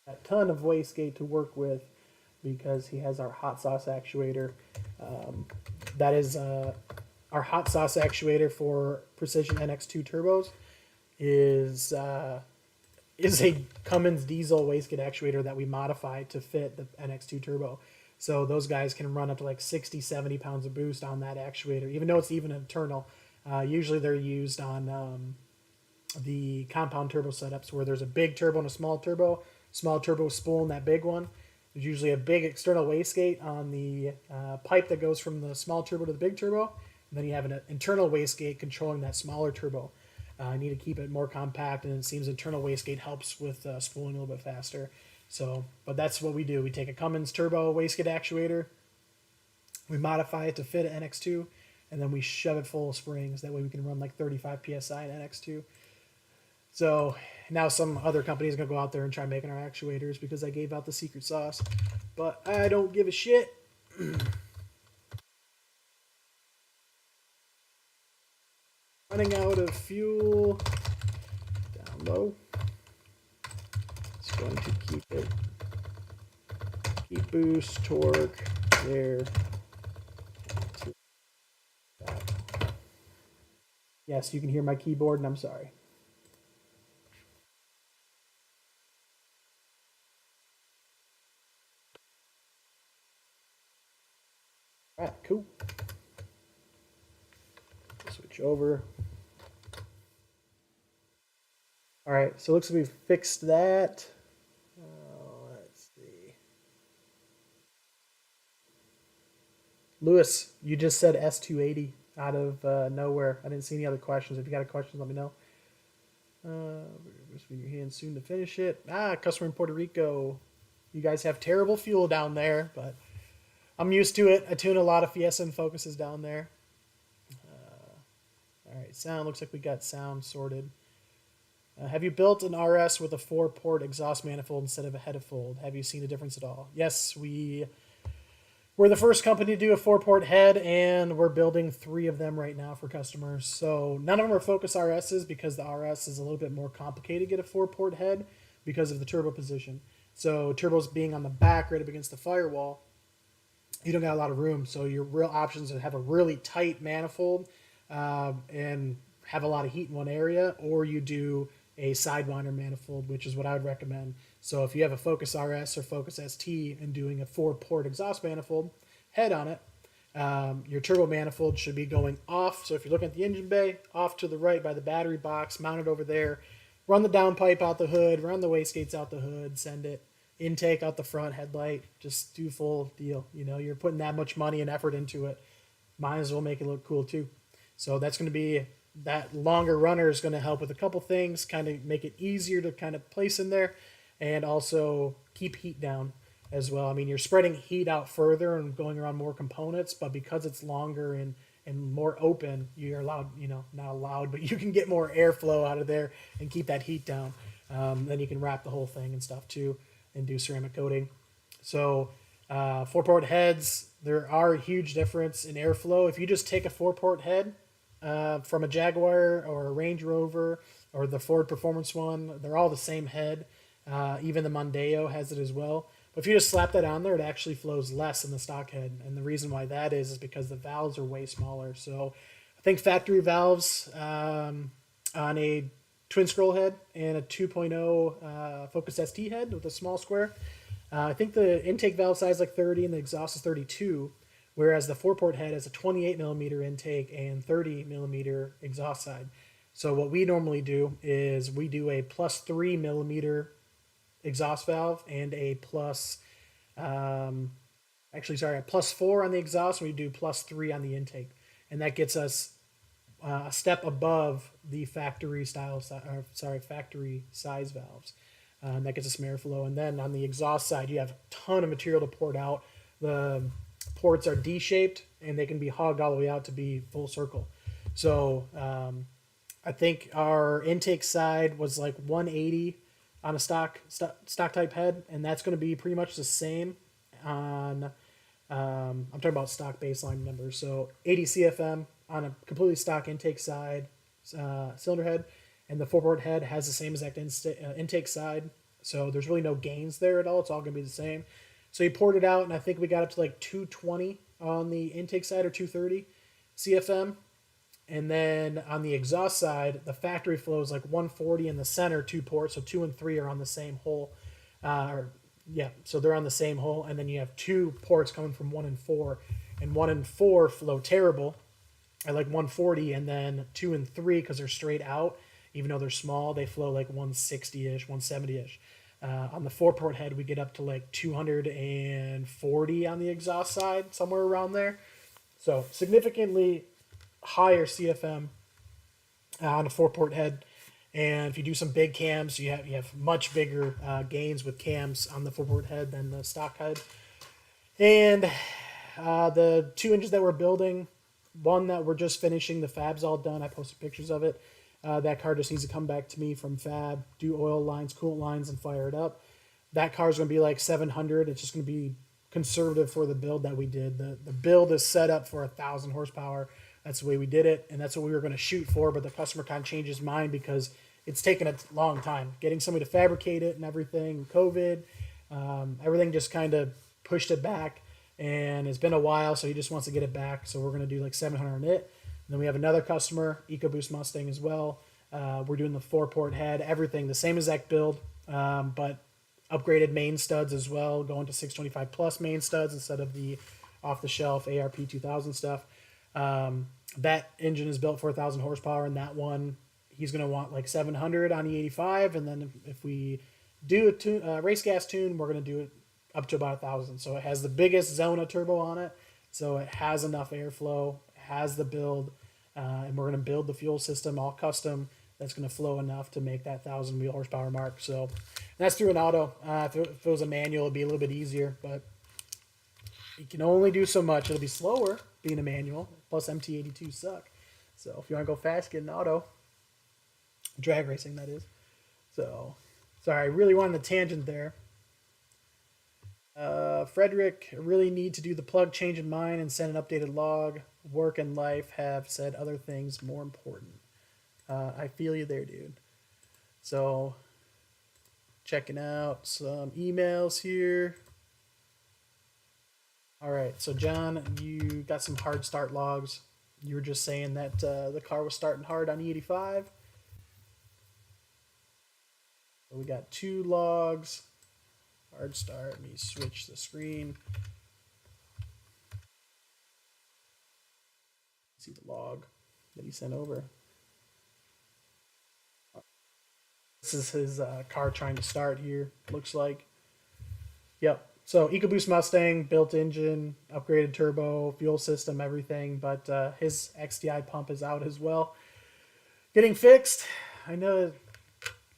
That ton of wastegate to work with because he has our hot sauce actuator. That is our hot sauce actuator for Precision NX2 turbos is a Cummins diesel wastegate actuator that we modify to fit the NX2 turbo. So those guys can run up to like 60, 70 pounds of boost on that actuator, even though it's even internal. Usually they're used on the compound turbo setups where there's a big turbo and a small turbo spool in that big one. There's usually a big external wastegate on the pipe that goes from the small turbo to the big turbo. And then you have an internal wastegate controlling that smaller turbo. I need to keep it more compact, and it seems internal wastegate helps with spooling a little bit faster. So, but that's what we do. We take a Cummins turbo wastegate actuator, we modify it to fit an NX2, and then we shove it full of springs. That way we can run like 35 psi in NX2. So now some other companies are going to go out there and try making our actuators because I gave out the secret sauce. But I don't give a shit. Running out of fuel. Down low. It's going to keep it. Keep boost, torque, there. Yes, you can hear my keyboard, and I'm sorry. All right, cool. Switch over. All right, so it looks like we've fixed that. Let's see. Lewis, you just said S280 out of nowhere. I didn't see any other questions. If you got a question, let me know. Just in your hands soon to finish it. Customer in Puerto Rico. You guys have terrible fuel down there, but I'm used to it. I tune a lot of Fiesta and Focuses down there. All right, sound. Looks like we got sound sorted. Have you built an RS with a 4-port exhaust manifold instead of a head-fold? Have you seen a difference at all? Yes, we're the first company to do a 4-port head, and we're building 3 of them right now for customers. So none of them are Focus RSs because the RS is a little bit more complicated to get a 4-port head because of the turbo position. So turbos being on the back right up against the firewall, you don't got a lot of room. So your real options are have a really tight manifold and have a lot of heat in one area, or you do a Sidewinder manifold, which is what I would recommend. So if you have a Focus RS or Focus ST and doing a 4-port exhaust manifold head on it, your turbo manifold should be going off. So if you're looking at the engine bay, off to the right by the battery box, mounted over there, run the downpipe out the hood, run the wastegates out the hood, send it, intake out the front, headlight, just do full deal. You know, you're putting that much money and effort into it. Might as well make it look cool too. So that's going to be, that longer runner is going to help with a couple things, kind of make it easier to kind of place in there, and also keep heat down as well. I mean, you're spreading heat out further and going around more components, but because it's longer and more open, you're allowed, you know, not allowed, but you can get more airflow out of there and keep that heat down. Then you can wrap the whole thing and stuff too and do ceramic coating. So 4-port heads, there are a huge difference in airflow. If you just take a 4-port head from a Jaguar or a Range Rover or the Ford Performance one, they're all the same head. Even the Mondeo has it as well. But if you just slap that on there, it actually flows less than the stock head. And the reason why that is because the valves are way smaller. So I think factory valves on a twin scroll head and a 2.0 Focus ST head with a small square, I think the intake valve size is like 30 and the exhaust is 32. Whereas the 4-port head has a 28 millimeter intake and 30 millimeter exhaust side. So what we normally do is we do a plus 3 millimeter exhaust valve and a plus, a plus 4 on the exhaust, and we do plus 3 on the intake. And that gets us a step above the factory size valves. That gets us some airflow. And then on the exhaust side, you have a ton of material to port out. The ports are D-shaped and they can be hogged all the way out to be full circle. So I think our intake side was like 180 on a stock type head, and that's going to be pretty much the same on I'm talking about stock baseline numbers. So 80 CFM on a completely stock intake side cylinder head, and the 4-port head has the same exact intake side So there's really no gains there at all. It's all going to be the same. So he poured it out, and I think we got up to like 220 on the intake side or 230 CFM. And then on the exhaust side, the factory flow is like 140 in the center, two ports. So 2 and 3 are on the same hole. So they're on the same hole. And then you have two ports coming from 1 and 4. And 1 and 4 flow terrible at like 140. And then 2 and 3, because they're straight out, even though they're small, they flow like 160 ish, 170 ish. On the 4-port head, we get up to like 240 on the exhaust side, somewhere around there. So significantly higher CFM on a 4-port head. And if you do some big cams, you have much bigger gains with cams on the 4-port head than the stock head. And the 2 engines that we're building, one that we're just finishing, the fab's all done. I posted pictures of it. That car just needs to come back to me from fab, do oil lines, coolant lines, and fire it up. That car's going to be like 700. It's just going to be conservative for the build that we did. The build is set up for 1,000 horsepower. That's the way we did it, and that's what we were going to shoot for, but the customer kind of changed his mind because it's taken a long time. Getting somebody to fabricate it and everything, COVID, everything just kind of pushed it back, and it's been a while, so he just wants to get it back, so we're going to do like 700 on it. And then we have another customer, EcoBoost Mustang as well. We're doing the 4-port head, everything, the same exact build, but upgraded main studs as well, going to 625 plus main studs instead of the off-the-shelf ARP 2000 stuff. That engine is built for 1,000 horsepower, and that one he's going to want like 700 on E85, and then if we do a race gas tune, we're going to do it up to about 1,000. So it has the biggest Zona turbo on it, so it has enough airflow, has the build, and we're going to build the fuel system all custom that's going to flow enough to make that 1,000 wheel horsepower mark. So that's through an auto. If it was a manual, it'd be a little bit easier, but you can only do so much. It'll be slower being a manual. Plus MT82 suck. So if you want to go fast, get an auto. Drag racing, that is. So, sorry, I really wanted a tangent there. Frederick, really need to do the plug change in mine and send an updated log. Work and life have said other things more important. I feel you there, dude. So, checking out some emails here. All right, so John, you got some hard start logs. You were just saying that the car was starting hard on E85. So we got 2 logs. Hard start. Let me switch the screen. See the log that he sent over. This is his car trying to start here, looks like. Yep. So EcoBoost Mustang, built engine, upgraded turbo, fuel system, everything, but his XDI pump is out as well. Getting fixed. I know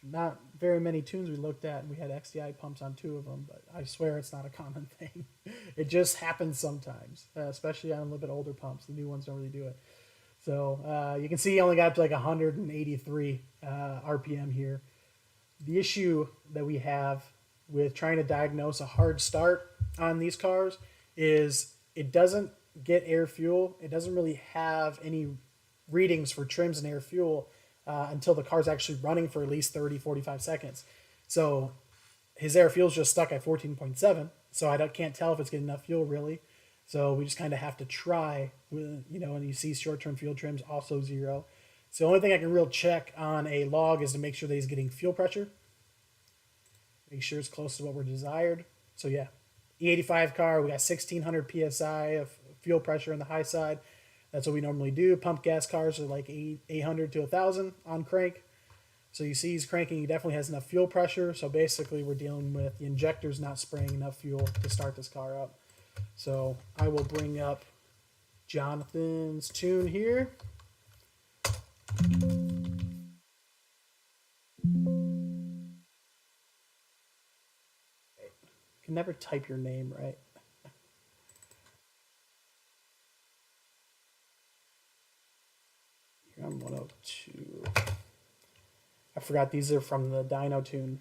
not very many tunes we looked at, and we had XDI pumps on 2 of them, but I swear it's not a common thing. It just happens sometimes, especially on a little bit older pumps. The new ones don't really do it. So you can see he only got up to like 183 RPM here. The issue that we have with trying to diagnose a hard start on these cars is it doesn't get air fuel. It doesn't really have any readings for trims and air fuel until the car's actually running for at least 30, 45 seconds. So his air fuel's just stuck at 14.7. So I can't tell if it's getting enough fuel really. So we just kind of have to try, and you see short-term fuel trims also 0. So the only thing I can real check on a log is to make sure that he's getting fuel pressure. Make sure it's close to what we're desired. So yeah, E85 car, we got 1,600 PSI of fuel pressure on the high side. That's what we normally do. Pump gas cars are like 800 to 1,000 on crank. So you see he's cranking, he definitely has enough fuel pressure. So basically we're dealing with the injectors not spraying enough fuel to start this car up. So I will bring up Jonathan's tune here. Can never type your name right. Here on 102. I forgot these are from the dyno tune.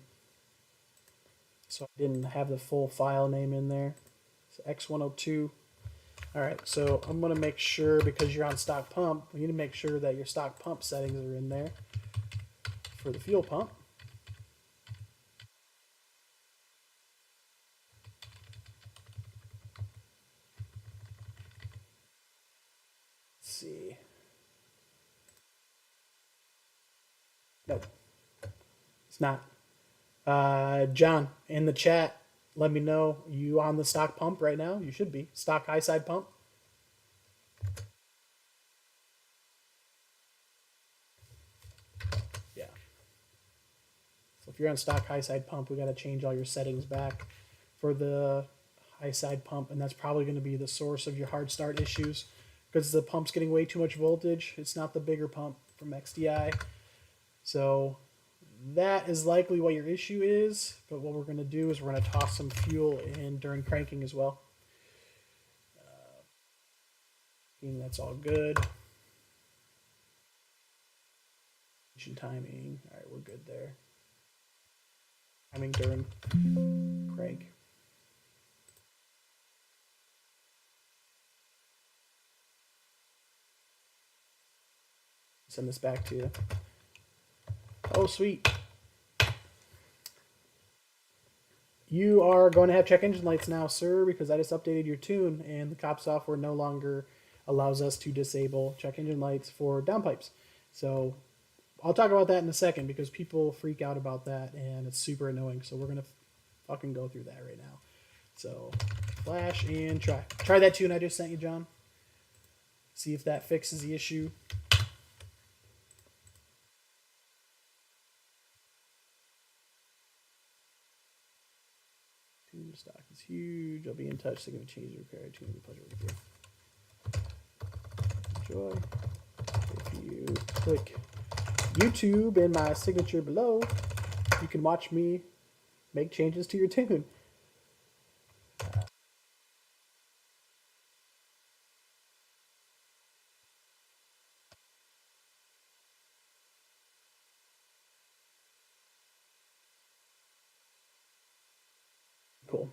So I didn't have the full file name in there. It's X102. Alright, so I'm going to make sure, because you're on stock pump, we need to make sure that your stock pump settings are in there for the fuel pump. Nope, it's not. John, in the chat, let me know. You on the stock pump right now? You should be. Stock high side pump. Yeah. So if you're on stock high side pump, we got to change all your settings back for the high side pump, and that's probably going to be the source of your hard start issues because the pump's getting way too much voltage. It's not the bigger pump from XDI. So that is likely what your issue is, but what we're going to do is we're going to toss some fuel in during cranking as well. That's all good. Timing. All right, we're good there. Timing during crank. Send this back to you. Oh, sweet. You are going to have check engine lights now, sir, because I just updated your tune, and the COP software no longer allows us to disable check engine lights for downpipes. So I'll talk about that in a second because people freak out about that, and it's super annoying. So we're going to fucking go through that right now. So flash and try that tune I just sent you, John. See if that fixes the issue. Tune stock is huge. I'll be in touch. They're going to change the repair. Tune will be a pleasure with you. Enjoy. If you click YouTube in my signature below, you can watch me make changes to your tune. Cool.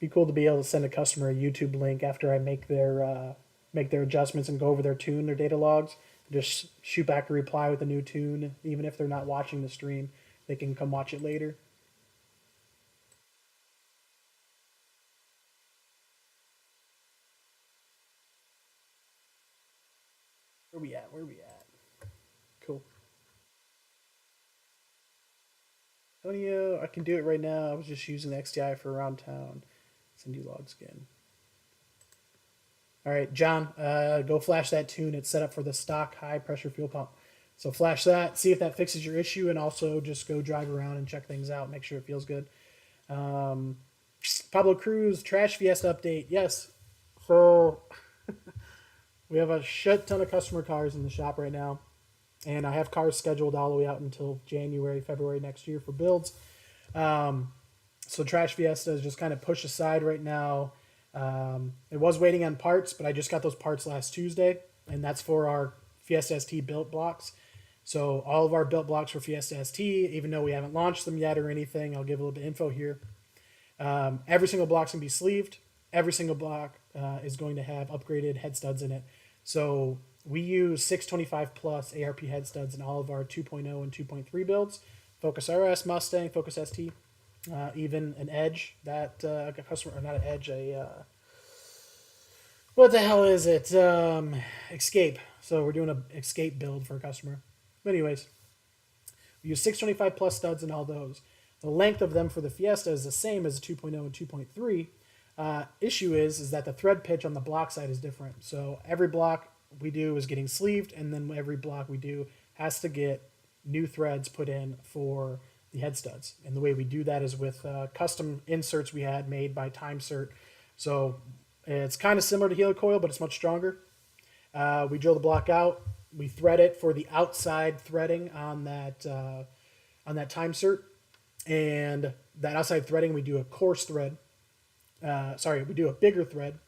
Be cool to be able to send a customer a YouTube link after I make their adjustments and go over their tune, their data logs. Just shoot back a reply with a new tune, even if they're not watching the stream. They can come watch it later. Where we at? Where we at? Cool. Antonio, I can do it right now. I was just using the XDI for around town. Send you logs again. All right, John, go flash that tune. It's set up for the stock high pressure fuel pump. So flash that, see if that fixes your issue, and also just go drive around and check things out. Make sure it feels good. Pablo Cruz, Trash Fiesta update. Yes. So we have a shit ton of customer cars in the shop right now. And I have cars scheduled all the way out until January, February next year for builds. So Trash Fiesta is just kind of pushed aside right now. It was waiting on parts, but I just got those parts last Tuesday, and that's for our Fiesta ST built blocks. So all of our built blocks for Fiesta ST, even though we haven't launched them yet or anything, I'll give a little bit of info here. Every single block's going to be sleeved. Every single block is going to have upgraded head studs in it. So we use 625 plus ARP head studs in all of our 2.0 and 2.3 builds. Focus RS, Mustang, Focus ST, even an Edge. That a customer, or not an Edge, what the hell is it? Escape. So we're doing an Escape build for a customer. But anyways, we use 625 plus studs in all those. The length of them for the Fiesta is the same as the 2.0 and 2.3. Issue is that the thread pitch on the block side is different. So every block we do is getting sleeved, and then every block we do has to get new threads put in for the head studs. And the way we do that is with custom inserts we had made by TimeCert. So it's kind of similar to helicoil, but it's much stronger. We drill the block out. We thread it for the outside threading on that TimeCert. And that outside threading, we do a coarse thread. We do a bigger thread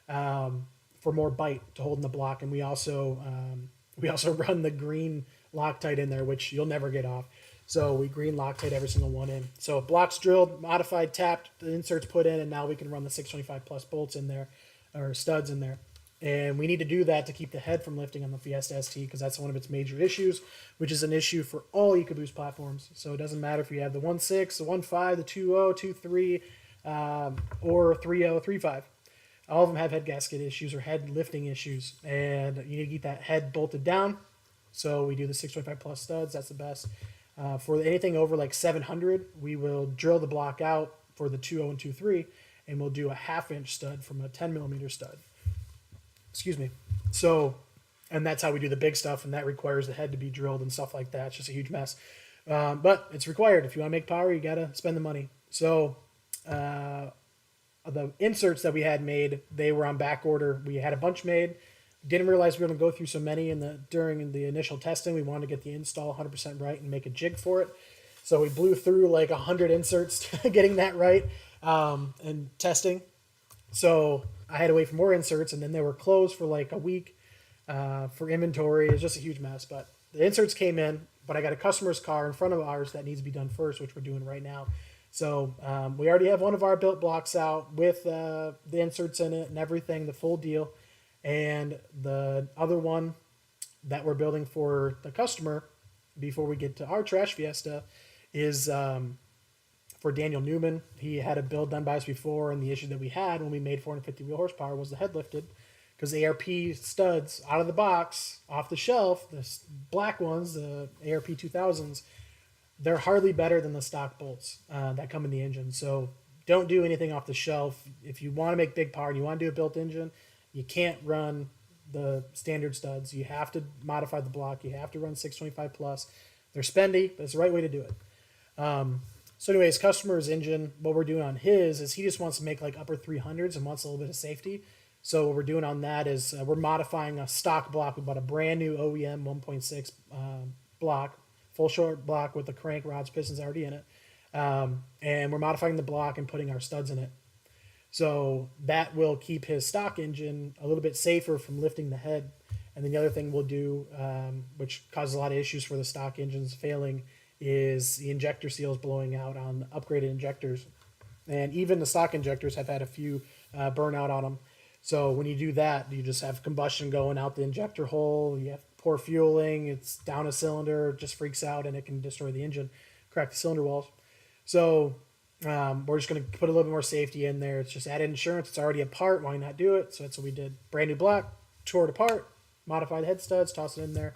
for more bite to hold in the block. And we also run the green Loctite in there, which you'll never get off. So we green Loctite every single one in. So blocks drilled, modified, tapped, the inserts put in, and now we can run the 625 plus bolts in there, or studs in there. And we need to do that to keep the head from lifting on the Fiesta ST because that's one of its major issues, which is an issue for all EcoBoost platforms. So it doesn't matter if you have the 1.6, the 1.5, the 2.0, 2.3, or 3.0, 3.5. All of them have head gasket issues or head lifting issues, and you need to keep that head bolted down So we do the 625 plus studs. That's the best. For anything over like 700, we will drill the block out for the 2.0 and 2.3, and we'll do a 1/2 inch stud from a 10 millimeter stud. Excuse me. So, and that's how we do the big stuff, and that requires the head to be drilled and stuff like that. It's just a huge mess. But it's required. If you want to make power, you got to spend the money. So, the inserts that we had made, they were on back order. We had a bunch made. Didn't realize we were going to go through so many during the initial testing. We wanted to get the install 100% right and make a jig for it. So we blew through like 100 inserts getting that right and testing. So I had to wait for more inserts, and then they were closed for like a week for inventory. It was just a huge mess. But the inserts came in, but I got a customer's car in front of ours that needs to be done first, which we're doing right now. So we already have one of our built blocks out with the inserts in it and everything, the full deal. And the other one that we're building for the customer before we get to our trash fiesta is for Daniel Newman. He had a build done by us before, and the issue that we had when we made 450 wheel horsepower was the head lifted, because the ARP studs out of the box, off the shelf, the black ones, the ARP 2000s, they're hardly better than the stock bolts that come in the engine. So don't do anything off the shelf. If you want to make big power and you want to do a built engine, you can't run the standard studs. You have to modify the block. You have to run 625 plus. They're spendy, but it's the right way to do it. So anyways, customer's engine, what we're doing on his is he just wants to make like upper 300s and wants a little bit of safety. So what we're doing on that is we're modifying a stock block. We bought a brand new OEM 1.6 block, full short block with the crank rods, pistons already in it. And we're modifying the block and putting our studs in it. So that will keep his stock engine a little bit safer from lifting the head. And then the other thing we'll do, which causes a lot of issues for the stock engines failing, is the injector seals blowing out on upgraded injectors. And even the stock injectors have had a few burnout on them. So when you do that, you just have combustion going out the injector hole. You have poor fueling. It's down a cylinder, it just freaks out, and it can destroy the engine, crack the cylinder walls. So we're just going to put a little bit more safety in there. It's just added insurance. It's already a part. Why not do it? So that's what we did. Brand new block, tore it apart, modified head studs, toss it in there.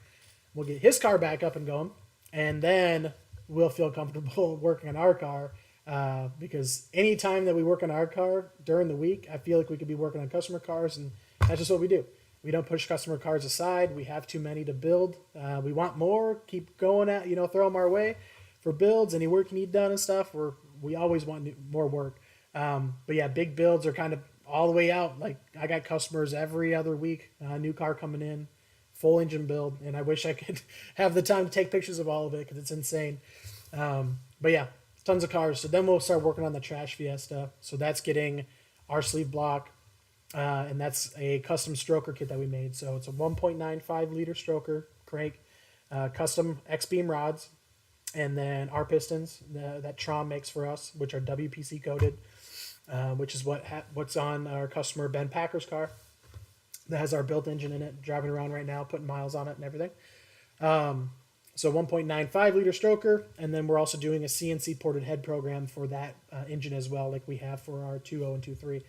We'll get his car back up and going, and then we'll feel comfortable working on our car, because any time that we work on our car during the week, I feel like we could be working on customer cars, and that's just what we do. We don't push customer cars aside. We have too many to build. We want more. Keep going at, throw them our way for builds. Any work you need done and stuff, we always want more work. But yeah, big builds are kind of all the way out. Like I got customers every other week, new car coming in, full engine build, and I wish I could have the time to take pictures of all of it because it's insane. But yeah, tons of cars. So then we'll start working on the trash fiesta. So that's getting our sleeve block, and that's a custom stroker kit that we made. So it's a 1.95 liter stroker crank, custom X-beam rods, and then our pistons that Trom makes for us, which are WPC coated, which is what's on our customer Ben Packer's car that has our built engine in it, driving around right now, putting miles on it and everything. So 1.95 liter stroker, and then we're also doing a CNC ported head program for that engine as well, like we have for our 2.0 and 2.3.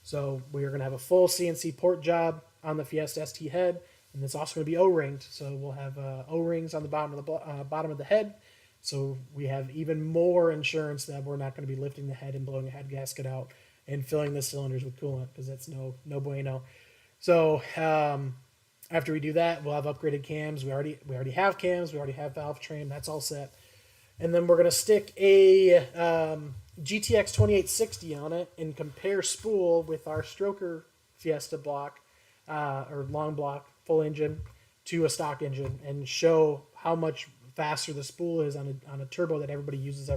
So we are going to have a full CNC port job on the Fiesta ST head, and it's also going to be O-ringed. So we'll have O-rings on the bottom of the head. So we have even more insurance that we're not going to be lifting the head and blowing a head gasket out and filling the cylinders with coolant, because that's no bueno. So after we do that, we'll have upgraded cams. We already have cams. We already have valve train. That's all set. And then we're going to stick a GTX 2860 on it and compare spool with our stroker Fiesta block or long block full engine to a stock engine and show how much faster the spool is on a turbo that everybody uses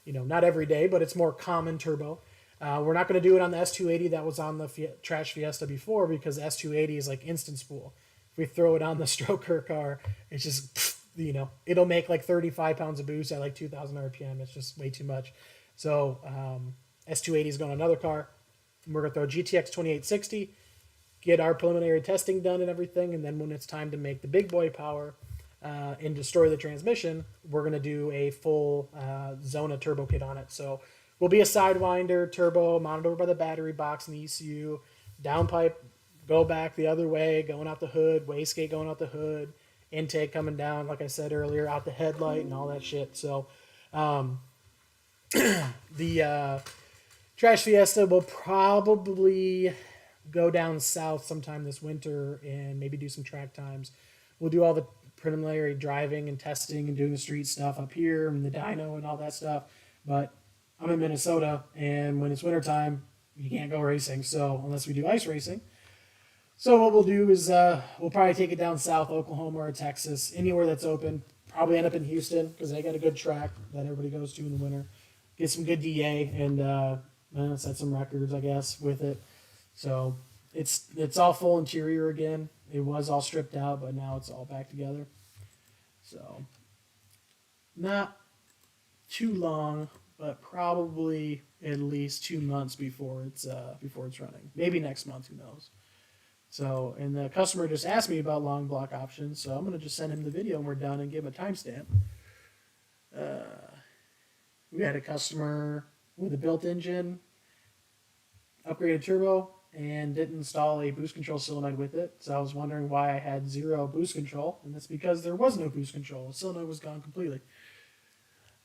not every day, but it's more common turbo. We're not going to do it on the S280 that was on the trash Fiesta before, because the S280 is like instant spool. If we throw it on the stroker car, it's just, it'll make like 35 pounds of boost at like 2,000 RPM. It's just way too much. So S280 is going on another car. We're going to throw GTX 2860, get our preliminary testing done and everything, and then when it's time to make the big boy power and destroy the transmission, we're going to do a full Zona turbo kit on it. So will be a Sidewinder turbo mounted over by the battery box in the ECU, downpipe, go back the other way, going out the hood, wastegate going out the hood, intake coming down, like I said earlier, out the headlight and all that shit. So um, the Trash Fiesta will probably go down south sometime this winter and maybe do some track times. We'll do all the preliminary driving and testing and doing the street stuff up here and the dyno and all that stuff. But I'm in Minnesota, and when it's wintertime, you can't go racing. So unless we do ice racing. So what we'll do is we'll probably take it down south, Oklahoma or Texas, anywhere that's open. Probably end up in Houston because they got a good track that everybody goes to in the winter. Get some good DA and set some records, I guess, with it. So it's all full interior again. It was all stripped out, but now it's all back together. So not too long, but probably at least 2 months before it's running. Maybe next month, who knows. So, and the customer just asked me about long block options, so I'm going to just send him the video when we're done and give him a timestamp. We had a customer with a built engine, upgraded turbo, and didn't install a boost control solenoid with it. So I was wondering why I had 0 boost control, and that's because there was no boost control. The solenoid was gone completely.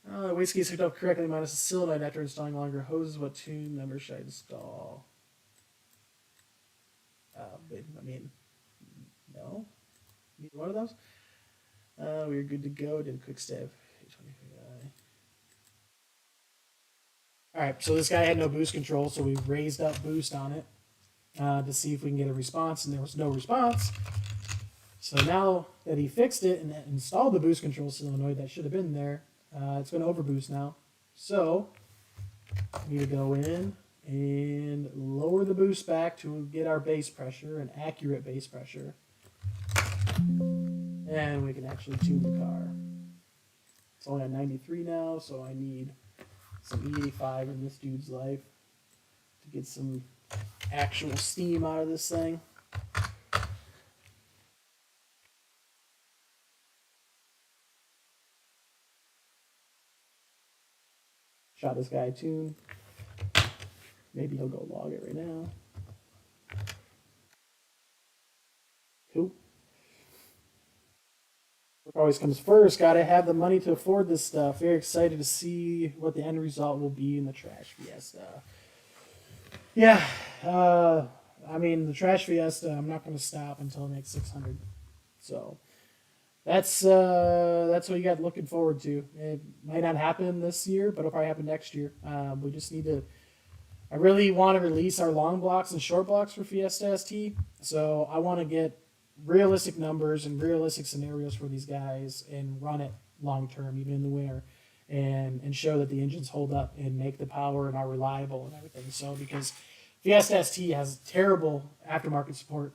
The wastegate is hooked up correctly minus the solenoid after installing longer hoses. What tune number should I install? I mean, no. Neither one of those. We were good to go. Did a quick step. Alright, so this guy had no boost control, so we raised up boost on it to see if we can get a response, and there was no response. So now that he fixed it and installed the boost control solenoid that should have been there, it's going to overboost now. So we need to go in and lower the boost back to get our base pressure, an accurate base pressure. And we can actually tune the car. It's only at 93 now, so I need some E85 in this dude's life to get some actual steam out of this thing. Shot this guy a tune. Maybe he'll go log it right now. Cool. Work always comes first. Gotta have the money to afford this stuff. Very excited to see what the end result will be in the Trash Fiesta. Yeah, I mean, the Trash Fiesta, I'm not going to stop until I make 600. So that's what you got looking forward to. It might not happen this year, but it'll probably happen next year. We just need to. I really want to release our long blocks and short blocks for Fiesta ST. So I want to get realistic numbers and realistic scenarios for these guys and run it long term, even in the winter, and show that the engines hold up and make the power and are reliable and everything. So because Fiesta ST has terrible aftermarket support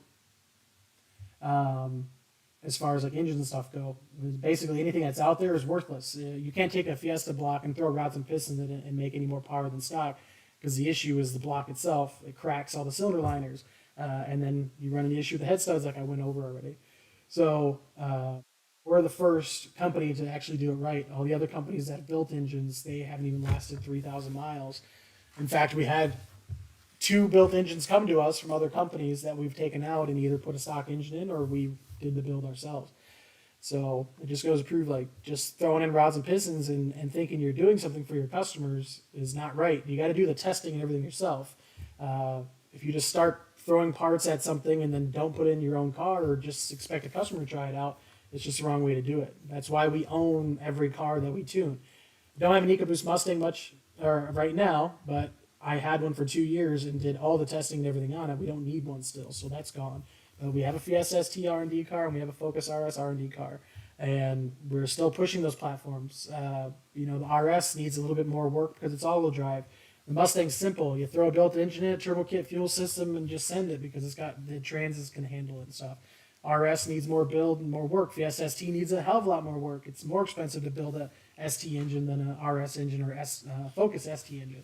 as far as like engines and stuff go. Basically anything that's out there is worthless. You can't take a Fiesta block and throw rods and pistons in it and make any more power than stock, because the issue is the block itself. It cracks all the cylinder liners, and then you run into the issue with the head studs like I went over already. So we're the first company to actually do it right. All the other companies that have built engines, they haven't even lasted 3,000 miles. In fact, we had 2 built engines come to us from other companies that we've taken out and either put a stock engine in or we did the build ourselves. So it just goes to prove, like, just throwing in rods and pistons and thinking you're doing something for your customers is not right. You got to do the testing and everything yourself. If you just start throwing parts at something and then don't put it in your own car or just expect a customer to try it out, it's just the wrong way to do it. That's why we own every car that we tune. Don't have an EcoBoost Mustang much right now, but I had one for 2 years and did all the testing and everything on it. We don't need one still, so that's gone. We have a Fiesta ST R&D car, and we have a Focus RS R&D car, and we're still pushing those platforms. The RS needs a little bit more work because it's all-wheel drive. The Mustang's simple. You throw a built engine in it, turbo kit, fuel system, and just send it because it's got the transits can handle it and stuff. RS needs more build and more work. Fiesta ST needs a hell of a lot more work. It's more expensive to build a ST engine than an RS engine or Focus ST engine.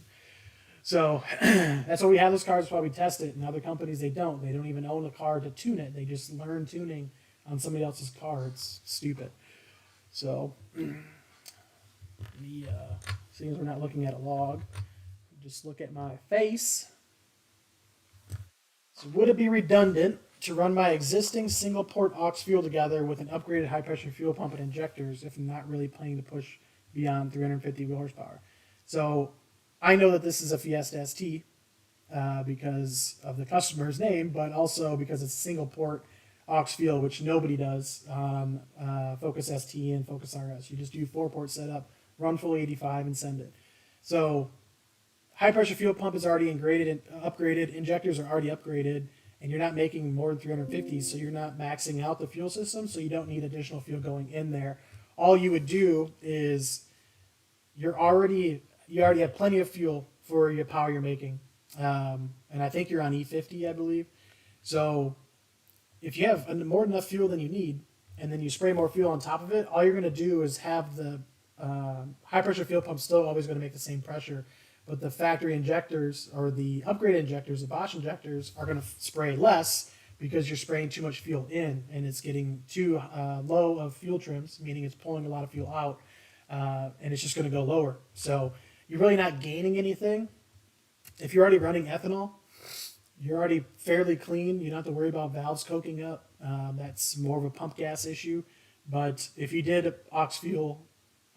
So that's why we have those cars. That's why we test it. And other companies, they don't. They don't even own a car to tune it. They just learn tuning on somebody else's car. It's stupid. So seeing as we're not looking at a log, just look at my face. So would it be redundant to run my existing single port aux fuel together with an upgraded high pressure fuel pump and injectors if I'm not really planning to push beyond 350 wheel horsepower. So I know that this is a Fiesta ST because of the customer's name, but also because it's single port aux fuel, which nobody does on Focus ST and Focus RS. You just do 4-port setup, run full 85 and send it. So high pressure fuel pump is already upgraded, injectors are already upgraded, and you're not making more than 350, so you're not maxing out the fuel system, so you don't need additional fuel going in there. All you would do is you already have plenty of fuel for your power you're making, and I think you're on E50, I believe. So if you have more than enough fuel than you need, and then you spray more fuel on top of it, all you're going to do is have the high pressure fuel pump still always going to make the same pressure. But the factory injectors or the upgraded injectors, the Bosch injectors, are going to spray less because you're spraying too much fuel in and it's getting too low of fuel trims, meaning it's pulling a lot of fuel out, and it's just going to go lower. So you're really not gaining anything. If you're already running ethanol, you're already fairly clean. You don't have to worry about valves coking up. That's more of a pump gas issue. But if you did aux fuel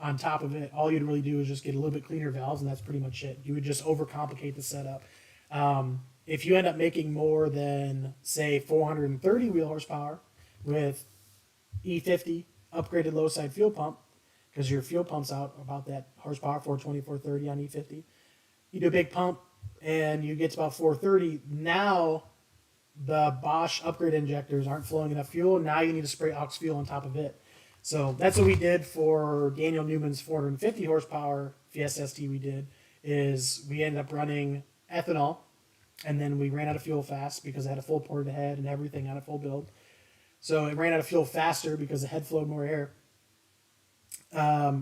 on top of it, all you'd really do is just get a little bit cleaner valves, and that's pretty much it. You would just overcomplicate the setup. If you end up making more than, say, 430 wheel horsepower with E50 upgraded low side fuel pump, because your fuel pump's out about that horsepower, 420, 430 on E50, you do a big pump and you get to about 430. Now the Bosch upgrade injectors aren't flowing enough fuel. Now you need to spray aux fuel on top of it. So that's what we did for Daniel Newman's 450 horsepower Fiesta ST. We ended up running ethanol, and then we ran out of fuel fast because it had a full ported head and everything on a full build. So it ran out of fuel faster because the head flowed more air.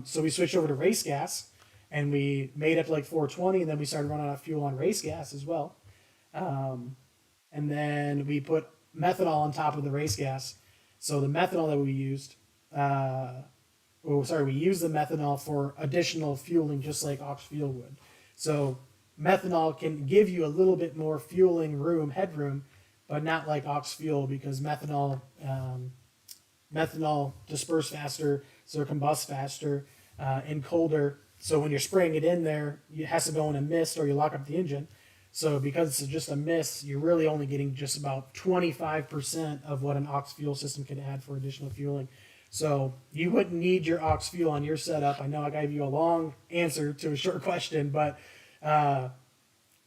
So we switched over to race gas, and we made it to like 420, and then we started running out of fuel on race gas as well. And then we put methanol on top of the race gas. So the methanol that we used, we used the methanol for additional fueling, just like aux fuel would. So methanol can give you a little bit more fueling room, headroom, but not like aux fuel, because methanol disperses faster, so it combusts faster and colder. So when you're spraying it in there, it has to go in a mist or you lock up the engine. So because it's just a mist, you're really only getting just about 25% of what an aux fuel system can add for additional fueling. So you wouldn't need your aux fuel on your setup. I know I gave you a long answer to a short question, but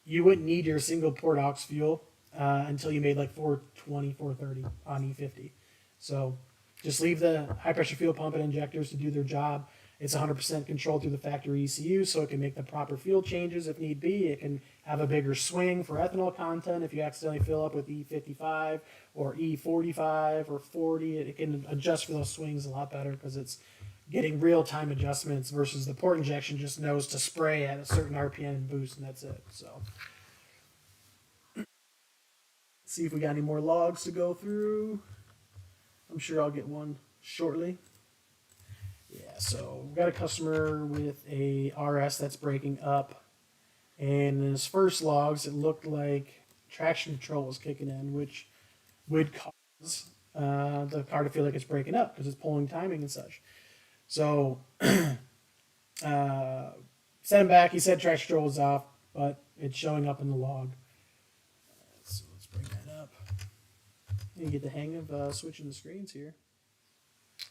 you wouldn't need your single port aux fuel until you made like 420, 430 on E50. So just leave the high pressure fuel pump and injectors to do their job. It's 100% controlled through the factory ECU, so it can make the proper fuel changes if need be. It can have a bigger swing for ethanol content if you accidentally fill up with E55 or E45 or 40. It can adjust for those swings a lot better because it's getting real-time adjustments versus the port injection just knows to spray at a certain RPM and boost, and that's it. So let's see if we got any more logs to go through. I'm sure I'll get one shortly. Yeah, so we've got a customer with a RS that's breaking up, and in his first logs, it looked like traction control was kicking in, which would cause the car to feel like it's breaking up because it's pulling timing and such. So sent him back. He said traction control was off, but it's showing up in the log. So let's bring that up. You get the hang of switching the screens here.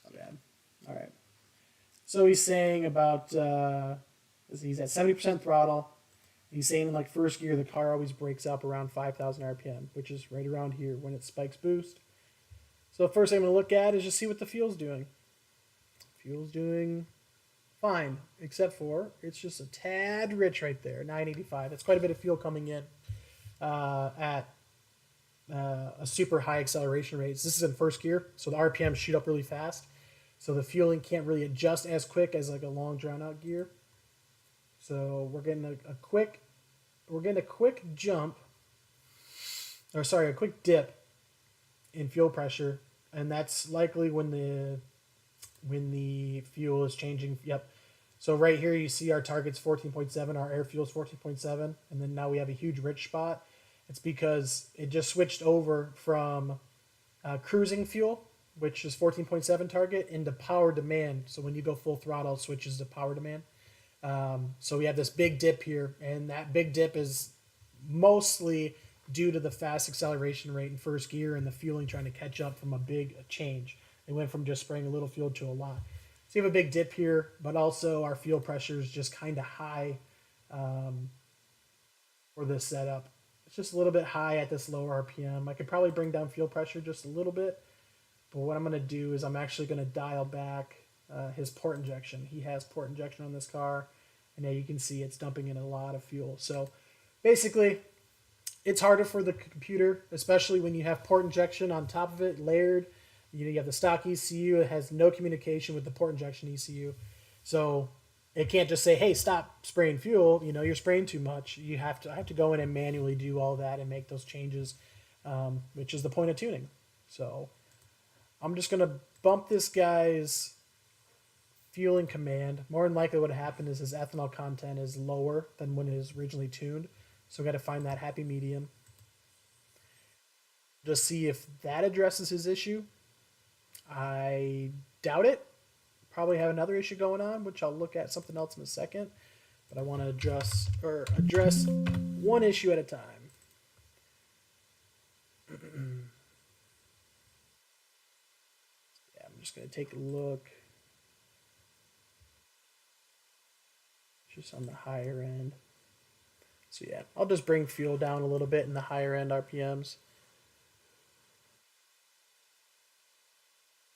Not bad. All right. So he's saying about, he's at 70% throttle. He's saying in like first gear, the car always breaks up around 5,000 RPM, which is right around here when it spikes boost. So the first thing I'm going to look at is just see what the fuel's doing. Fuel's doing fine, except for it's just a tad rich right there, 985. That's quite a bit of fuel coming in at a super high acceleration rate. This is in first gear, so the RPMs shoot up really fast. So the fueling can't really adjust as quick as like a long drawn out gear. So we're getting a quick jump, or sorry, a quick dip in fuel pressure, and that's likely when the fuel is changing. Yep. So right here you see our target's 14.7, our air fuel's 14.7, and then now we have a huge rich spot. It's because it just switched over from cruising fuel, which is 14.7 target, into power demand. So when you go full throttle, it switches to power demand. So we have this big dip here, and that big dip is mostly due to the fast acceleration rate in first gear and the fueling trying to catch up from a big change. It went from just spraying a little fuel to a lot. So you have a big dip here, but also our fuel pressure is just kind of high for this setup. It's just a little bit high at this lower RPM. I could probably bring down fuel pressure just a little bit, but what I'm going to do is I'm actually going to dial back his port injection. He has port injection on this car, and now you can see it's dumping in a lot of fuel. So basically, it's harder for the computer, especially when you have port injection on top of it, layered. You have the stock ECU. It has no communication with the port injection ECU. So it can't just say, hey, stop spraying fuel. You're spraying too much. I have to go in and manually do all that and make those changes, which is the point of tuning. So I'm just going to bump this guy's fueling command. More than likely what happened is his ethanol content is lower than when it was originally tuned. So we got to find that happy medium. Just see if that addresses his issue. I doubt it. Probably have another issue going on, which I'll look at something else in a second. But I want to address one issue at a time. Yeah, I'm just going to take a look. Just on the higher end. So yeah, I'll just bring fuel down a little bit in the higher end RPMs.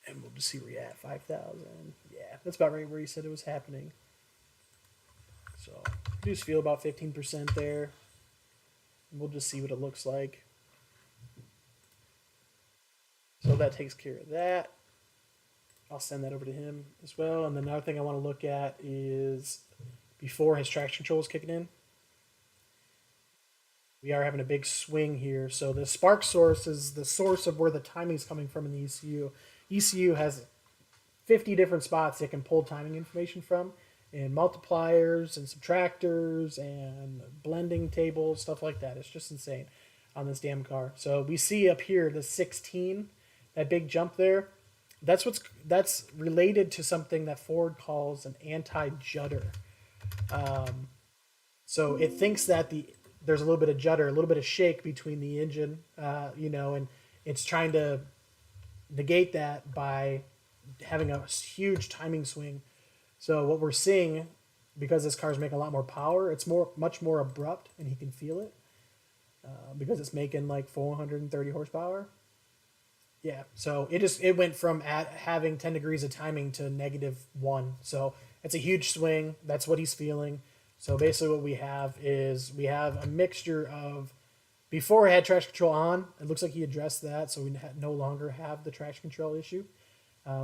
And we'll just see where we're at, 5,000. Yeah, that's about right where he said it was happening. So reduce fuel about 15% there. And we'll just see what it looks like. So that takes care of that. I'll send that over to him as well. And then another thing I want to look at is before his traction control is kicking in. We are having a big swing here. So the spark source is the source of where the timing is coming from in the ECU. ECU has 50 different spots it can pull timing information from, and multipliers and subtractors and blending tables, stuff like that. It's just insane on this damn car. So we see up here the 16, that big jump there. That's related to something that Ford calls an anti-judder. So it thinks that there's a little bit of judder, a little bit of shake between the engine, and it's trying to negate that by having a huge timing swing. So what we're seeing, because this car is making a lot more power, it's much more abrupt, and he can feel it because it's making like 430 horsepower. Yeah, so it went from having 10 degrees of timing to -1. So it's a huge swing. That's what he's feeling. So basically what we have is a mixture of, before I had traction control on, it looks like he addressed that, so we no longer have the traction control issue.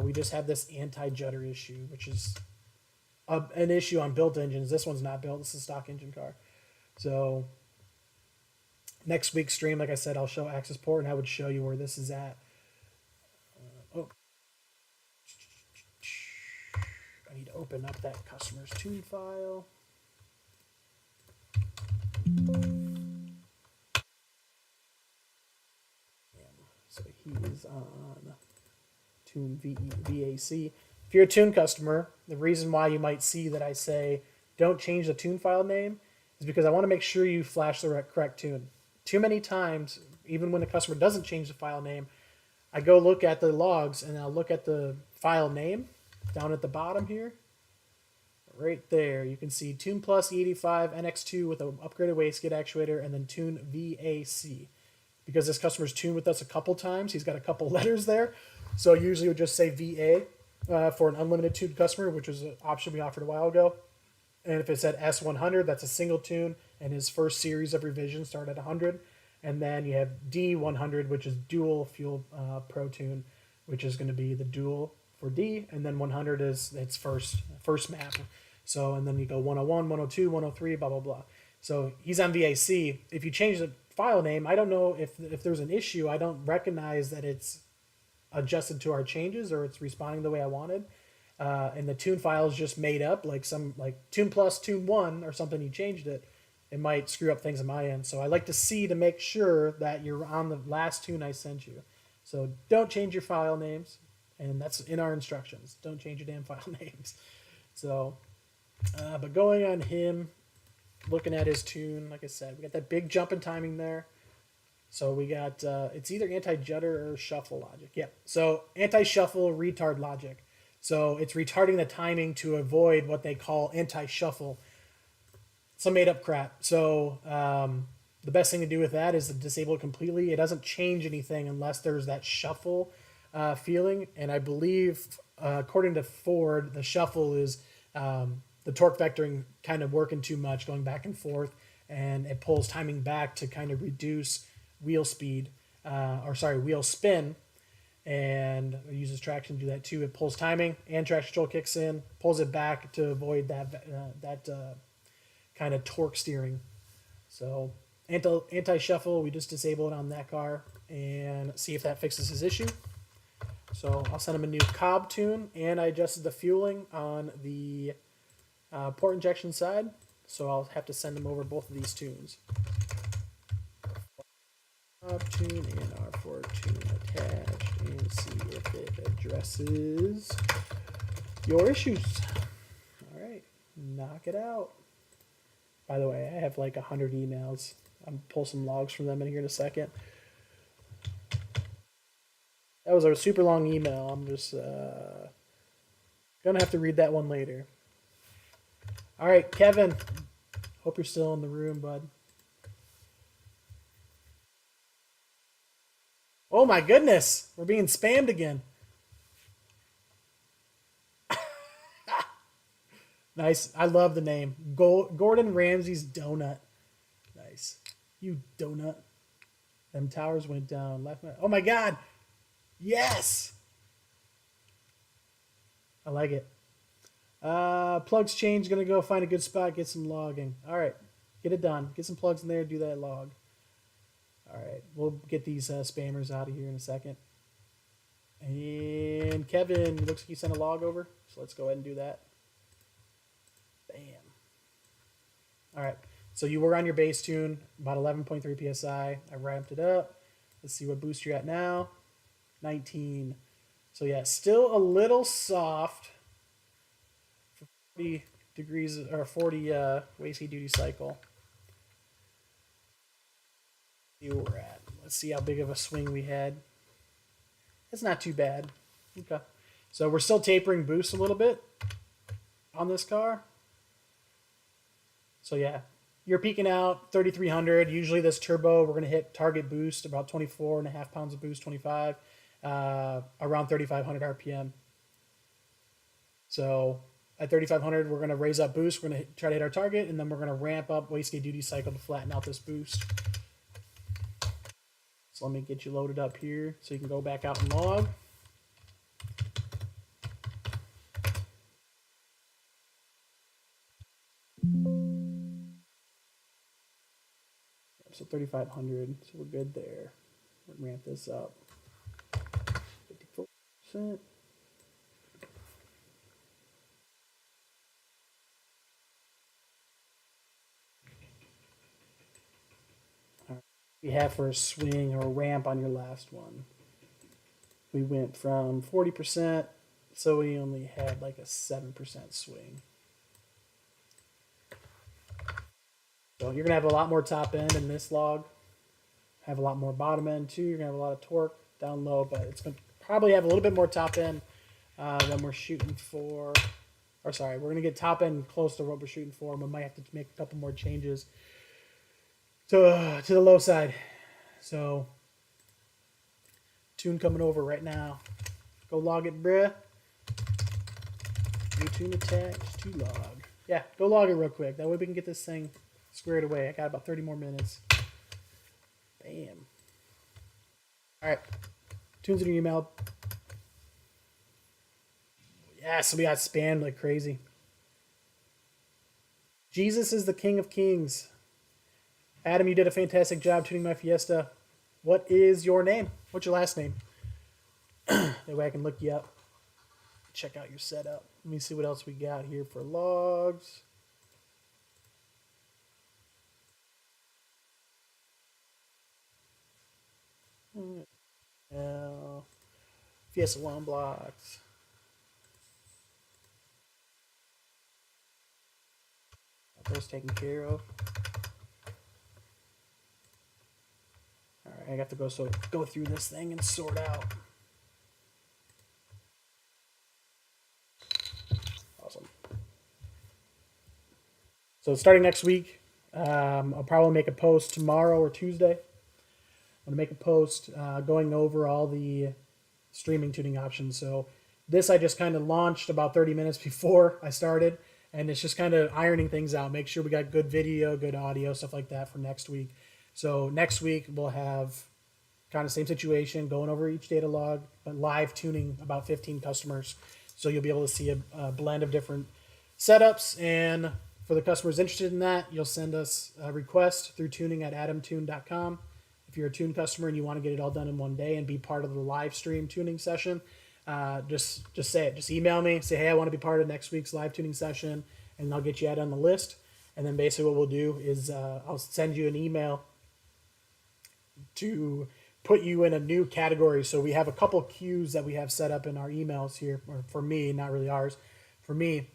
We just have this anti-judder issue, which is an issue on built engines. This one's not built. This is a stock engine car. So next week's stream, like I said, I'll show access port, and I would show you where this is at. I need to open up that customer's tune file. So he is on Tune VAC. If you're a Tune customer, the reason why you might see that I say don't change the tune file name is because I want to make sure you flash the correct tune. Too many times, even when the customer doesn't change the file name, I go look at the logs and I'll look at the file name down at the bottom here. Right there, you can see Tune Plus E85 NX2 with an upgraded wastegate actuator, and then Tune VAC. Because this customer's tuned with us a couple times, he's got a couple letters there. So usually we'll just say VA for an unlimited tuned customer, which was an option we offered a while ago. And if it said S100, that's a single tune, and his first series of revisions start at 100. And then you have D100, which is dual fuel pro tune, which is going to be the dual for D, and then 100 is its first map. So, and then you go 101, 102, 103, blah, blah, blah. So he's on VAC. If you change the file name, I don't know if there's an issue. I don't recognize that it's adjusted to our changes or it's responding the way I wanted. And the tune file is just made up, like Tune Plus, Tune 1 or something, you changed it. It might screw up things on my end. So I like to see to make sure that you're on the last tune I sent you. So don't change your file names, and that's in our instructions. Don't change your damn file names. So, but going on him, looking at his tune, like I said, we got that big jump in timing there. So we got it's either anti-judder or shuffle logic. Yep. So anti-shuffle retard logic. So it's retarding the timing to avoid what they call anti-shuffle. Some made up crap. So the best thing to do with that is to disable it completely. It doesn't change anything unless there's that shuffle feeling. And I believe, according to Ford, the shuffle is the torque vectoring kind of working too much, going back and forth, and it pulls timing back to kind of reduce wheel speed, wheel spin, and it uses traction to do that too. It pulls timing and traction control kicks in, pulls it back to avoid that kind of torque steering. So anti-shuffle, we just disable it on that car and see if that fixes his issue. So I'll send him a new Cobb tune, and I adjusted the fueling on the port injection side. So I'll have to send him over both of these tunes. Cobb tune and R4 tune attached, and see if it addresses your issues. All right, knock it out. By the way, I have like 100 emails. I'm pull some logs from them in here in a second. That was a super long email. I'm just gonna have to read that one later. All right, Kevin. Hope you're still in the room, bud. Oh my goodness, we're being spammed again. Nice. I love the name. Gordon Ramsay's donut. Nice. You donut. Them towers went down. Left. Oh my god. Yes. I like it. Plugs change. Gonna go find a good spot. Get some logging. All right. Get it done. Get some plugs in there. Do that log. All right. We'll get these spammers out of here in a second. And Kevin, looks like you sent a log over. So let's go ahead and do that. Bam. All right. So you were on your bass tune, about 11.3 psi. I ramped it up. Let's see what boost you're at now. 19. So yeah, still a little soft for 40 degrees or 40 wasty duty cycle. See where we're at. Let's see how big of a swing we had. It's not too bad. Okay. So we're still tapering boost a little bit on this car. So yeah, you're peaking out 3,300. Usually this turbo, we're going to hit target boost, about 24.5 pounds of boost, 25, around 3,500 RPM. So at 3,500, we're going to raise up boost. We're going to try to hit our target, and then we're going to ramp up wastegate duty cycle to flatten out this boost. So let me get you loaded up here so you can go back out and log. So 3,500, so we're good there. We're gonna ramp this up. 54%. All right. We have for a swing or a ramp on your last one. We went from 40%, so we only had like a 7% swing. So you're gonna have a lot more top end in this log. Have a lot more bottom end too. You're gonna have a lot of torque down low, but it's gonna probably have a little bit more top end than we're shooting for. Or sorry, we're gonna get top end close to what we're shooting for. We might have to make a couple more changes to the low side. So tune coming over right now. Go log it, bruh. New tune attached to log. Yeah, go log it real quick. That way we can get this thing squared away. I got about 30 more minutes. Bam. All right. Tunes in your email. Yeah, so we got spammed like crazy. Jesus is the King of Kings. Adam, you did a fantastic job tuning my Fiesta. What is your name? What's your last name? That way I can look you up. Check out your setup. Let me see what else we got here for logs. Fiesta one blocks. That's taken care of. All right, I got to go through this thing and sort out. Awesome. So starting next week, I'll probably make a post tomorrow or Tuesday. I'm gonna make a post going over all the streaming tuning options. So this I just kind of launched about 30 minutes before I started, and it's just kind of ironing things out. Make sure we got good video, good audio, stuff like that for next week. So next week we'll have kind of same situation, going over each data log, but live tuning about 15 customers. So you'll be able to see a blend of different setups. And for the customers interested in that, you'll send us a request through tuning at adamtune.com. If you're a tune customer and you want to get it all done in one day and be part of the live stream tuning session, just say it. Just email me. Say, hey, I want to be part of next week's live tuning session, and I'll get you added on the list. And then basically what we'll do is I'll send you an email to put you in a new category. So we have a couple queues that we have set up in our emails here, or for me, not really ours. For me,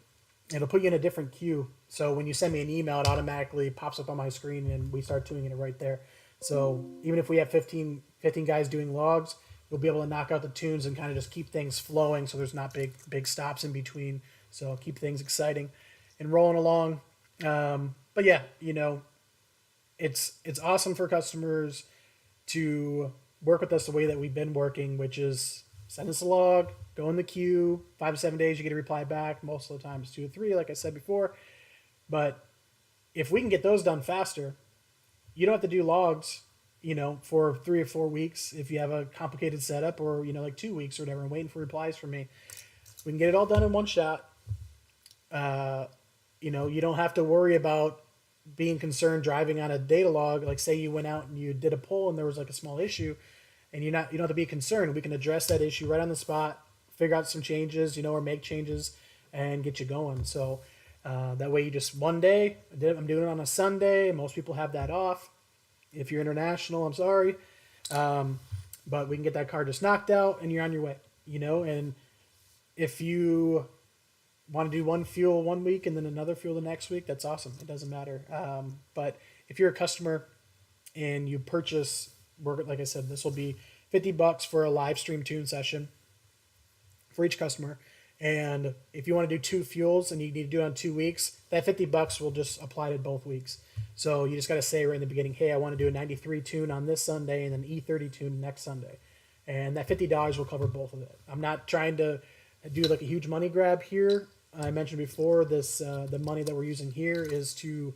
it'll put you in a different queue. So when you send me an email, it automatically pops up on my screen and we start tuning it right there. So even if we have 15 guys doing logs, we'll be able to knock out the tunes and kind of just keep things flowing so there's not big stops in between. So keep things exciting and rolling along. But yeah, it's awesome for customers to work with us the way that we've been working, which is send us a log, go in the queue, 5 to 7 days, you get a reply back. Most of the time it's 2 to 3, like I said before. But if we can get those done faster, you don't have to do logs, for 3 or 4 weeks if you have a complicated setup, or, like 2 weeks or whatever, and waiting for replies from me. We can get it all done in one shot. You don't have to worry about being concerned driving on a data log. Like say you went out and you did a poll and there was like a small issue, and you don't have to be concerned. We can address that issue right on the spot, figure out some changes, or make changes and get you going. So that way you just one day, I'm doing it on a Sunday. Most people have that off. If you're international, I'm sorry. But we can get that car just knocked out and you're on your way, and if you want to do one fuel one week and then another fuel the next week, that's awesome. It doesn't matter. But if you're a customer and you purchase, like I said, this will be $50 for a live stream tune session for each customer. And if you want to do 2 fuels and you need to do it on 2 weeks, that $50 will just apply to both weeks. So you just got to say right in the beginning, hey, I want to do a 93 tune on this Sunday and an E30 tune next Sunday. And that $50 will cover both of it. I'm not trying to do like a huge money grab here. I mentioned before this, the money that we're using here is to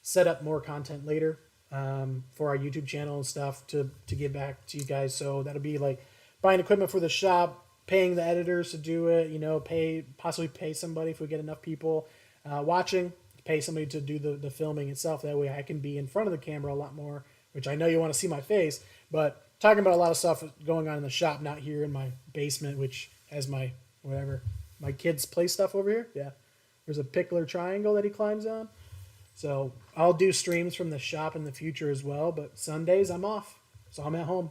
set up more content later for our YouTube channel and stuff to give back to you guys. So that'll be like buying equipment for the shop, paying the editors to do it, possibly pay somebody if we get enough people watching, pay somebody to do the filming itself. That way I can be in front of the camera a lot more, which I know you want to see my face, but talking about a lot of stuff going on in the shop, not here in my basement, which has my kids play stuff over here. Yeah. There's a pickler triangle that he climbs on. So I'll do streams from the shop in the future as well, but Sundays I'm off. So I'm at home.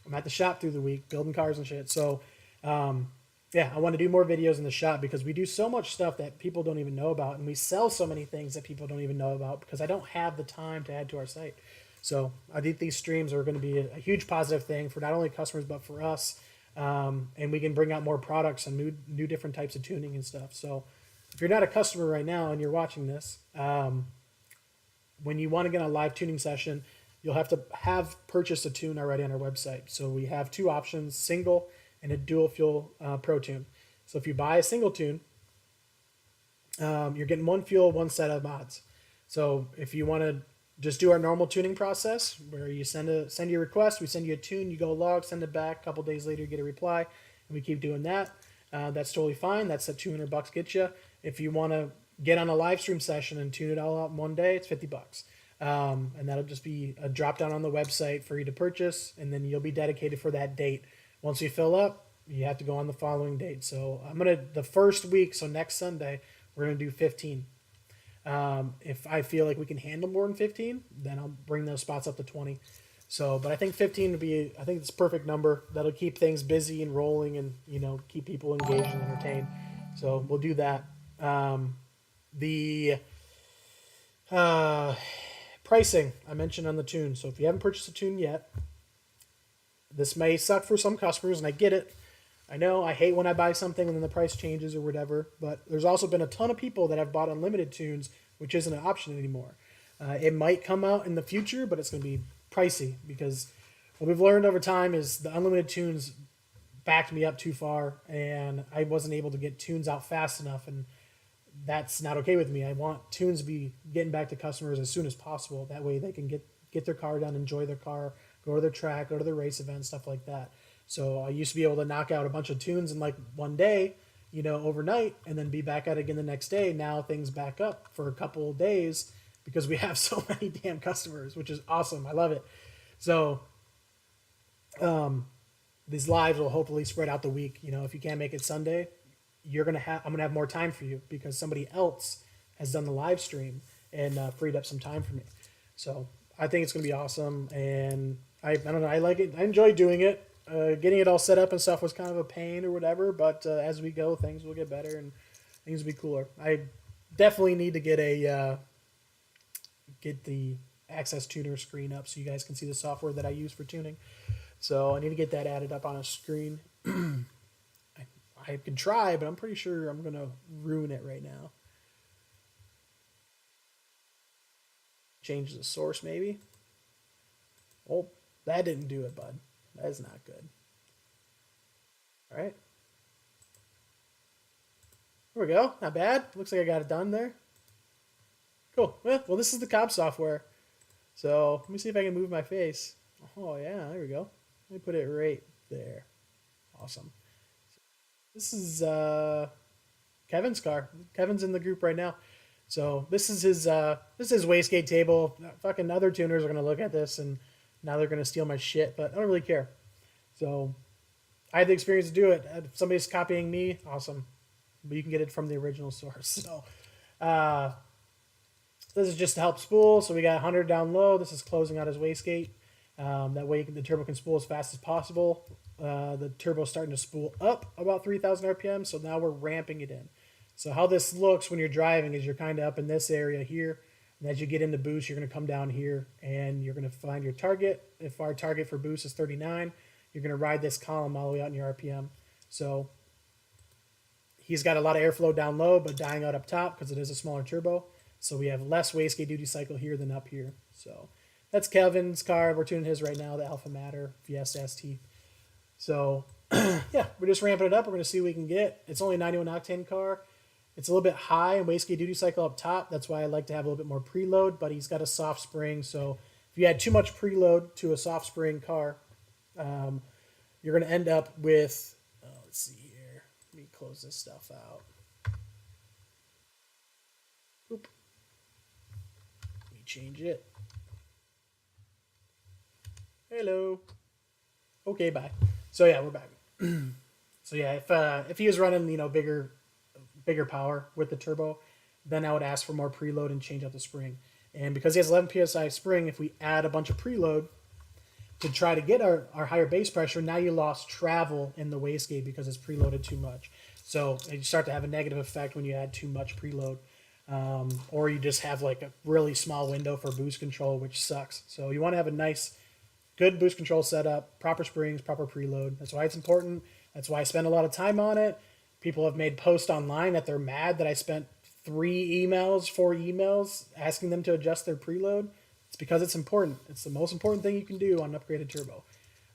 I'm at the shop through the week building cars and shit. So, I want to do more videos in the shop because we do so much stuff that people don't even know about. And we sell so many things that people don't even know about because I don't have the time to add to our site. So I think these streams are going to be a huge positive thing for not only customers, but for us. And we can bring out more products and new different types of tuning and stuff. So if you're not a customer right now and you're watching this, when you want to get a live tuning session, you'll have to have purchased a tune already on our website. So we have 2 options, single and a dual fuel pro tune. So if you buy a single tune, you're getting 1 fuel, 1 set of mods. So if you want to just do our normal tuning process where you send your request, we send you a tune, you go log, send it back, a couple days later you get a reply, and we keep doing that. That's totally fine. That's the $200 get you. If you want to get on a live stream session and tune it all out in one day, it's $50. And that'll just be a drop down on the website for you to purchase, and then you'll be dedicated for that date. Once you fill up, you have to go on the following date. So the first week, so next Sunday, we're gonna do 15. If I feel like we can handle more than 15, then I'll bring those spots up to 20. So, but I think 15 would be, I think it's a perfect number. That'll keep things busy and rolling and, keep people engaged and entertained. So we'll do that. The uh, pricing I mentioned on the tune. So if you haven't purchased a tune yet, this may suck for some customers, and I get it. I know I hate when I buy something and then the price changes or whatever, but there's also been a ton of people that have bought unlimited tunes, which isn't an option anymore. It might come out in the future, but it's going to be pricey because what we've learned over time is the unlimited tunes backed me up too far, and I wasn't able to get tunes out fast enough, and that's not okay with me. I want tunes to be getting back to customers as soon as possible. That way they can get their car done, enjoy their car, go to their track, go to their race event, stuff like that. So I used to be able to knock out a bunch of tunes in like one day, overnight, and then be back at it again the next day. Now things back up for a couple of days because we have so many damn customers, which is awesome. I love it. So these lives will hopefully spread out the week. If you can't make it Sunday, I'm gonna have more time for you because somebody else has done the live stream and freed up some time for me. So I think it's gonna be awesome, and I don't know, I like it. I enjoy doing it. Getting it all set up and stuff was kind of a pain or whatever, but as we go, things will get better and things will be cooler. I definitely need to get the Access Tuner screen up so you guys can see the software that I use for tuning. So I need to get that added up on a screen. I can try, but I'm pretty sure I'm going to ruin it right now. Change the source, maybe. Oh, that didn't do it, bud. That is not good. All right. There we go. Not bad. Looks like I got it done there. Cool. Well, this is the cop software. So let me see if I can move my face. Oh, yeah. There we go. Let me put it right there. Awesome. This is Kevin's car. Kevin's in the group right now. So this is his wastegate table. Fucking other tuners are gonna look at this and now they're gonna steal my shit, but I don't really care. So I had the experience to do it. If somebody's copying me, awesome. But you can get it from the original source. So this is just to help spool. So we got 100 down low. This is closing out his wastegate. That way the turbo can spool as fast as possible. The turbo's starting to spool up about 3,000 RPM, so now we're ramping it in. So how this looks when you're driving is you're kind of up in this area here, and as you get into boost, you're going to come down here, and you're going to find your target. If our target for boost is 39, you're going to ride this column all the way out in your RPM. So he's got a lot of airflow down low, but dying out up top because it is a smaller turbo. So we have less wastegate duty cycle here than up here. So that's Kevin's car. We're tuning his right now, the Alpha Matter Fiesta ST. So, yeah, we're just ramping it up. We're going to see what we can get. It's only a 91 octane car. It's a little bit high in wastegate duty cycle up top. That's why I like to have a little bit more preload, but he's got a soft spring. So if you add too much preload to a soft spring car, you're going to end up with, let's see here. Let me close this stuff out. Oop. Let me change it. Hello. Okay, bye. So yeah, we're back. So yeah, if he was running bigger power with the turbo, then I would ask for more preload and change out the spring. And because he has 11 psi spring, if we add a bunch of preload to try to get our higher base pressure, now you lost travel in the wastegate because it's preloaded too much. So you start to have a negative effect when you add too much preload, or you just have like a really small window for boost control, which sucks. So you want to have a nice, good boost control setup, proper springs, proper preload. That's why it's important. That's why I spend a lot of time on it. People have made posts online that they're mad that I spent 4 emails asking them to adjust their preload. It's because it's important. It's the most important thing you can do on an upgraded turbo.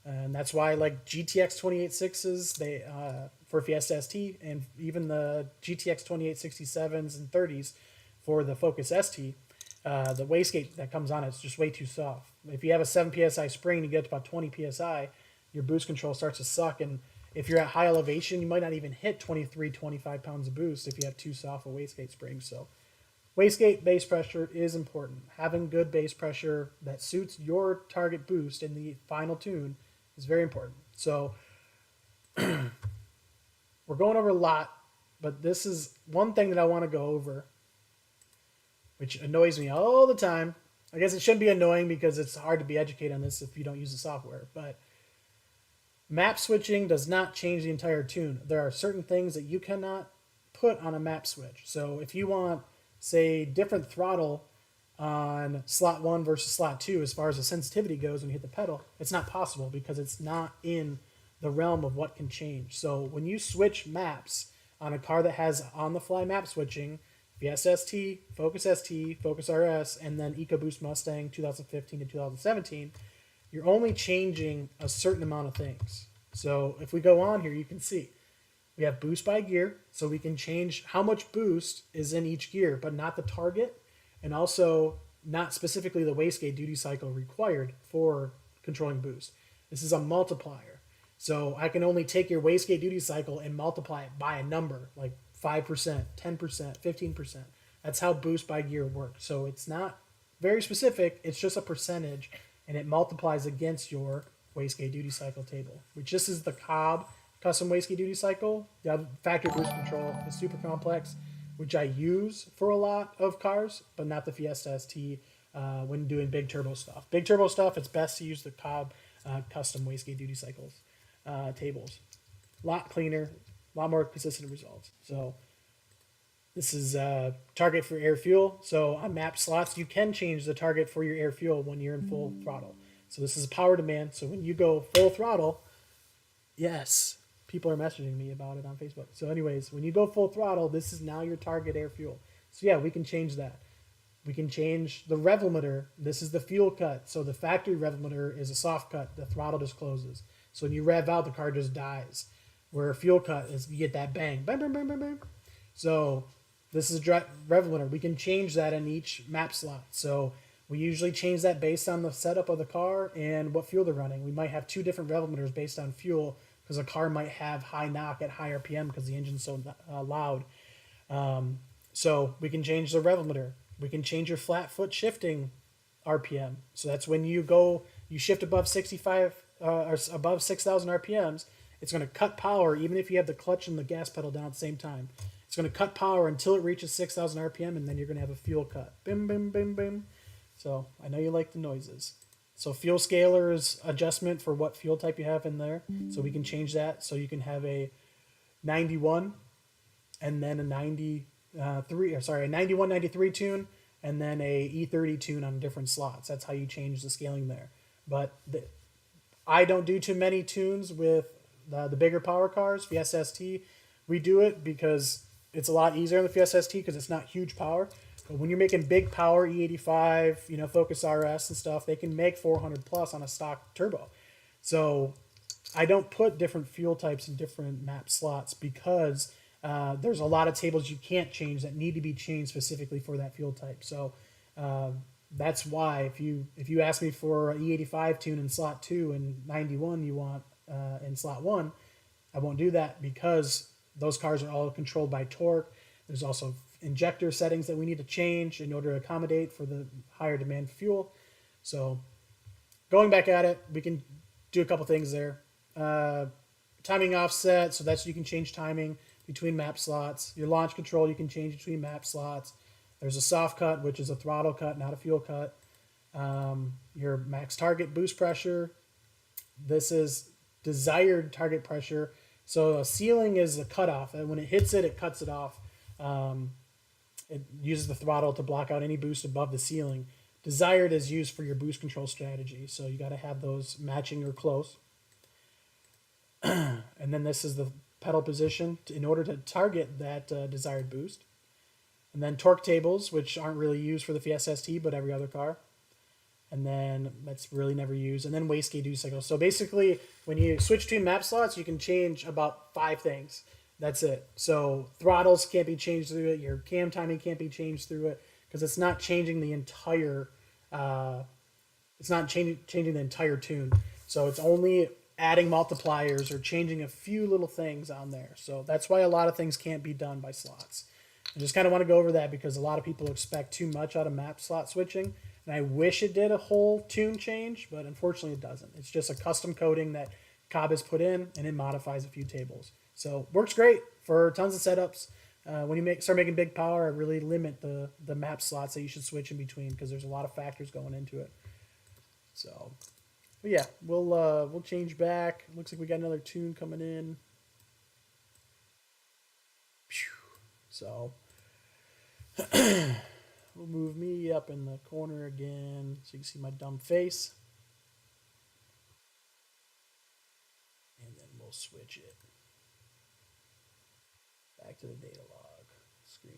And that's why I like GTX 286s for Fiesta ST, and even the GTX 2867s and 30s for the Focus ST. The wastegate that comes on it's just way too soft. If you have a 7 psi spring and you get to about 20 psi, your boost control starts to suck. And if you're at high elevation, you might not even hit 23, 25 pounds of boost if you have too soft a wastegate spring. So wastegate base pressure is important. Having good base pressure that suits your target boost in the final tune is very important. So we're going over a lot, but this is one thing that I want to go over, which annoys me all the time, I guess it shouldn't be annoying because it's hard to be educated on this if you don't use the software. But map switching does not change the entire tune. There are certain things that you cannot put on a map switch. So if you want, say, different throttle on slot 1 versus slot 2 as far as the sensitivity goes when you hit the pedal, it's not possible because it's not in the realm of what can change. So when you switch maps on a car that has on-the-fly map switching, Fiesta ST, Focus ST, Focus RS, and then EcoBoost Mustang 2015 to 2017, you're only changing a certain amount of things. So if we go on here, you can see we have boost by gear, so we can change how much boost is in each gear, but not the target, and also not specifically the wastegate duty cycle required for controlling boost. This is a multiplier. So I can only take your wastegate duty cycle and multiply it by a number, like 5%, 10%, 15%. That's how boost by gear works. So it's not very specific, it's just a percentage, and it multiplies against your wastegate duty cycle table, which this is the Cobb custom wastegate duty cycle. The factory boost control is super complex, which I use for a lot of cars, but not the Fiesta ST when doing big turbo stuff. Big turbo stuff, it's best to use the Cobb custom wastegate duty cycles tables. A lot cleaner, a lot more consistent results. So this is target for air fuel. So on map slots, you can change the target for your air fuel when you're in full throttle. So this is power demand. So when you go full throttle, yes, people are messaging me about it on Facebook. So anyways, when you go full throttle, this is now your target air fuel. So yeah, we can change that. We can change the rev limiter. This is the fuel cut. So the factory rev limiter is a soft cut. The throttle just closes. So when you rev out, the car just dies. Where a fuel cut is, you get that bang. Bang, bang, bang, bang, bang. So this is rev limiter. We can change that in each map slot. So we usually change that based on the setup of the car and what fuel they're running. We might have 2 different rev limiters based on fuel because a car might have high knock at high RPM because the engine's so loud. So we can change the rev limiter. We can change your flat foot shifting RPM. So that's when you shift above 65 or above 6,000 RPMs. It's going to cut power even if you have the clutch and the gas pedal down at the same time. It's going to cut power until it reaches 6,000 RPM, and then you're going to have a fuel cut. Bim, bim, bim, bim. So I know you like the noises. So fuel scaler is adjustment for what fuel type you have in there. So we can change that. So you can have a 91 and then a 91, 93 tune and then a E30 tune on different slots. That's how you change the scaling there. But I don't do too many tunes with the bigger power cars, Fiesta ST. We do it because it's a lot easier on the Fiesta ST because it's not huge power. But when you're making big power E85, Focus RS and stuff, they can make 400 plus on a stock turbo. So I don't put different fuel types in different map slots because there's a lot of tables you can't change that need to be changed specifically for that fuel type. So that's why if you ask me for an E85 tune in slot 2 and 91 you want in slot 1, I won't do that because those cars are all controlled by torque. There's also injector settings that we need to change in order to accommodate for the higher demand fuel. So going back at it, we can do a couple things there. Timing offset, so that's you can change timing between map slots. Your launch control, you can change between map slots. There's a soft cut, which is a throttle cut, not a fuel cut. Your max target boost pressure. This is desired target pressure. So a ceiling is a cutoff, and when it hits it, it cuts it off. It uses the throttle to block out any boost above the ceiling. Desired is used for your boost control strategy, so you got to have those matching or close. And then this is the pedal position in order to target that desired boost. And then torque tables, which aren't really used for the Fiesta ST, but every other car. And then that's really never used. And then wastegate duty cycle. So basically, when you switch between map slots, you can change about 5 things. That's it. So throttles can't be changed through it. Your cam timing can't be changed through it because it's not changing the entire. It's not changing the entire tune. So it's only adding multipliers or changing a few little things on there. So that's why a lot of things can't be done by slots. I just kind of want to go over that because a lot of people expect too much out of map slot switching. And I wish it did a whole tune change, but unfortunately it doesn't. It's just a custom coding that Cobb has put in, and it modifies a few tables. So works great for tons of setups When you start making big power, really limit the map slots that you should switch in between because there's a lot of factors going into it. So, but yeah, we'll change back. Looks like we got another tune coming in. So we'll move me up in the corner again so you can see my dumb face. And then we'll switch it back to the data log screen.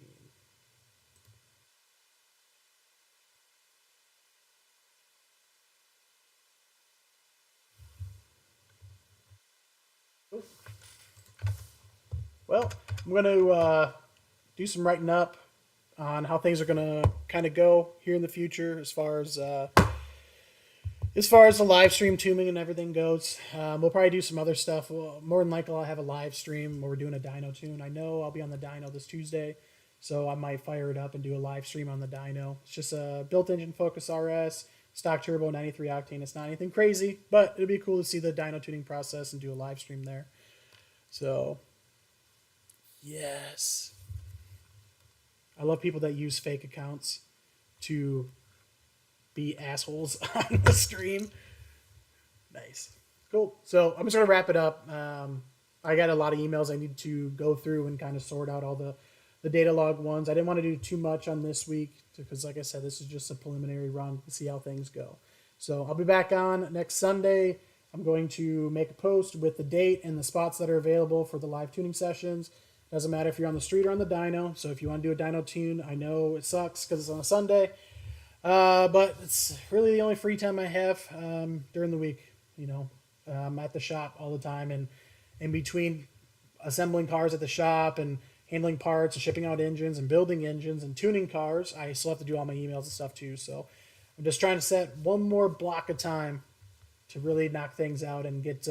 Well, I'm going to do some writing up on how things are going to kind of go here in the future as far as the live stream tuning and everything goes. We'll probably do some other stuff. Well, more than likely, I'll have a live stream where we're doing a dyno tune. I know I'll be on the dyno this Tuesday, so I might fire it up and do a live stream on the dyno. It's just a built engine Focus RS, stock turbo, 93 octane. It's not anything crazy, but it'll be cool to see the dyno tuning process and do a live stream there. So, yes. I love people that use fake accounts to be assholes on the stream. Nice. Cool. So I'm just going to wrap it up. I got a lot of emails I need to go through and kind of sort out all the data log ones. I didn't want to do too much on this week because, like I said, this is just a preliminary run to see how things go. So I'll be back on next Sunday. I'm going to make a post with the date and the spots that are available for the live tuning sessions. Doesn't matter if you're on the street or on the dyno. So if you want to do a dyno tune, I know it sucks because it's on a Sunday. But it's really the only free time I have during the week. I'm at the shop all the time, and in between assembling cars at the shop and handling parts and shipping out engines and building engines and tuning cars, I still have to do all my emails and stuff too. So I'm just trying to set one more block of time to really knock things out and get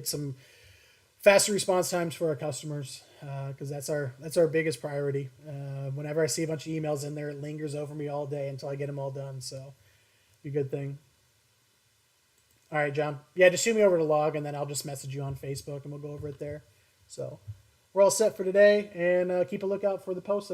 some faster response times for our customers because that's our biggest priority. Whenever I see a bunch of emails in there, it lingers over me all day until I get them all done. So, be a good thing. All right, John. Yeah, just shoot me over to log, and then I'll just message you on Facebook, and we'll go over it there. So, we're all set for today, and keep a lookout for the post that